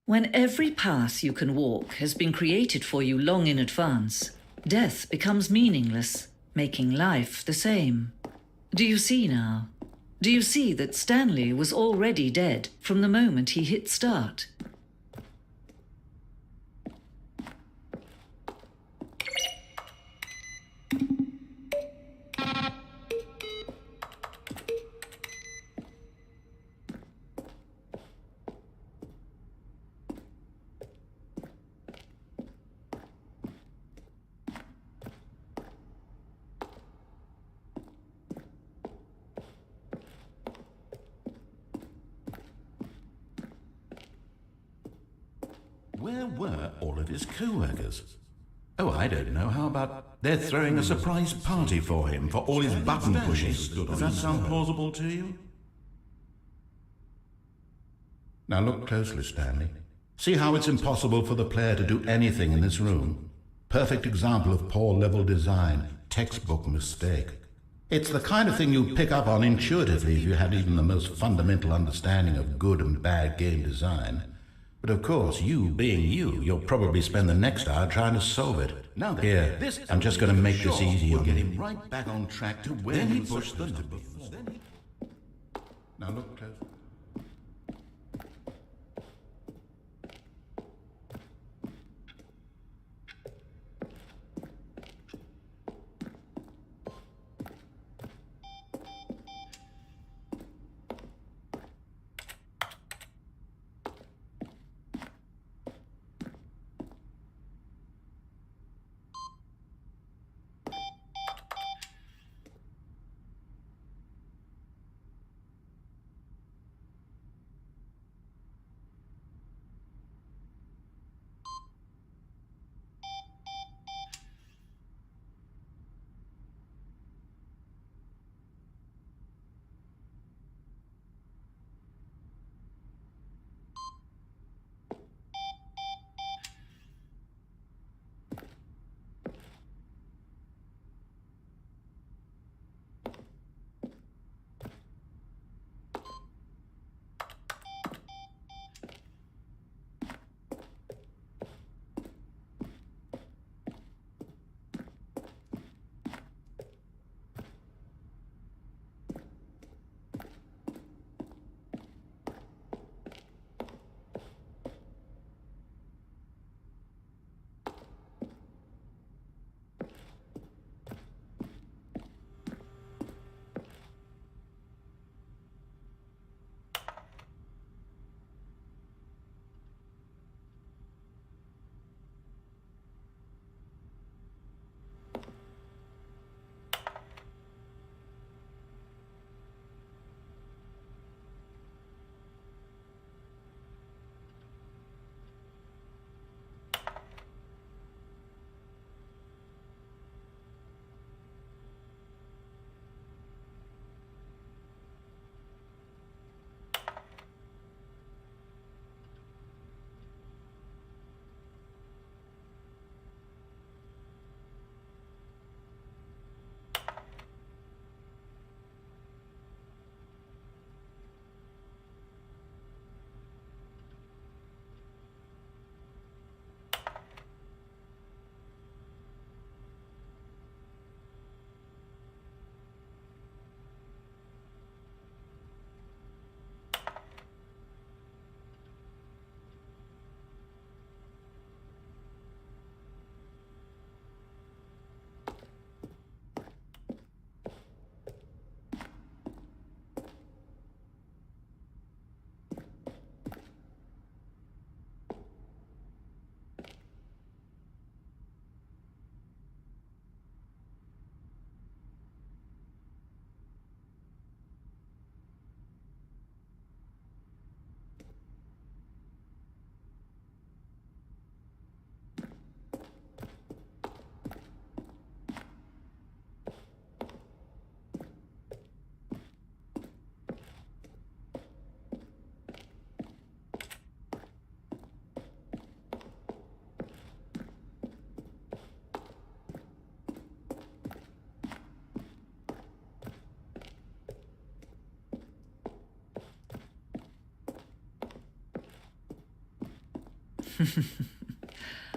When every path you can walk has been created for you long in advance, death becomes meaningless, making life the same. Do you see now? Do you see that Stanley was already dead from the moment he hit start? Where were all of his co-workers? Oh, I don't know. How about they're throwing a surprise party for him for all his button pushes? Does that sound plausible to you? Now look closely, Stanley. See how it's impossible for the player to do anything in this room? Perfect example of poor level design, textbook mistake. It's the kind of thing you'd pick up on intuitively if you had even the most fundamental understanding of good and bad game design. But of course, you being you, you'll probably spend the next hour trying to solve it. Now here, I'm just going to make this easy on get him right back on track to where he pushed the numbers. Now look close.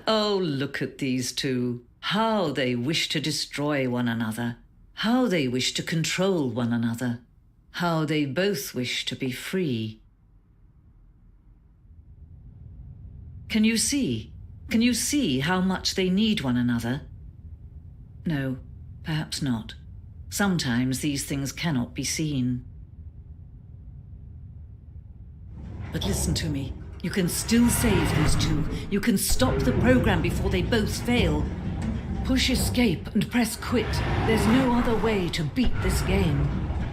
Oh, look at these two. How they wish to destroy one another. How they wish to control one another. How they both wish to be free. Can you see? Can you see how much they need one another? No, perhaps not. Sometimes these things cannot be seen. But listen to me. You can still save these two. You can stop the program before they both fail. Push escape and press quit. There's no other way to beat this game.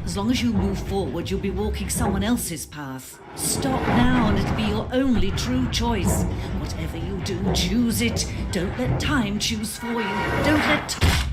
As long as you move forward, you'll be walking someone else's path. Stop now and it'll be your only true choice. Whatever you do, choose it. Don't let time choose for you. Don't let...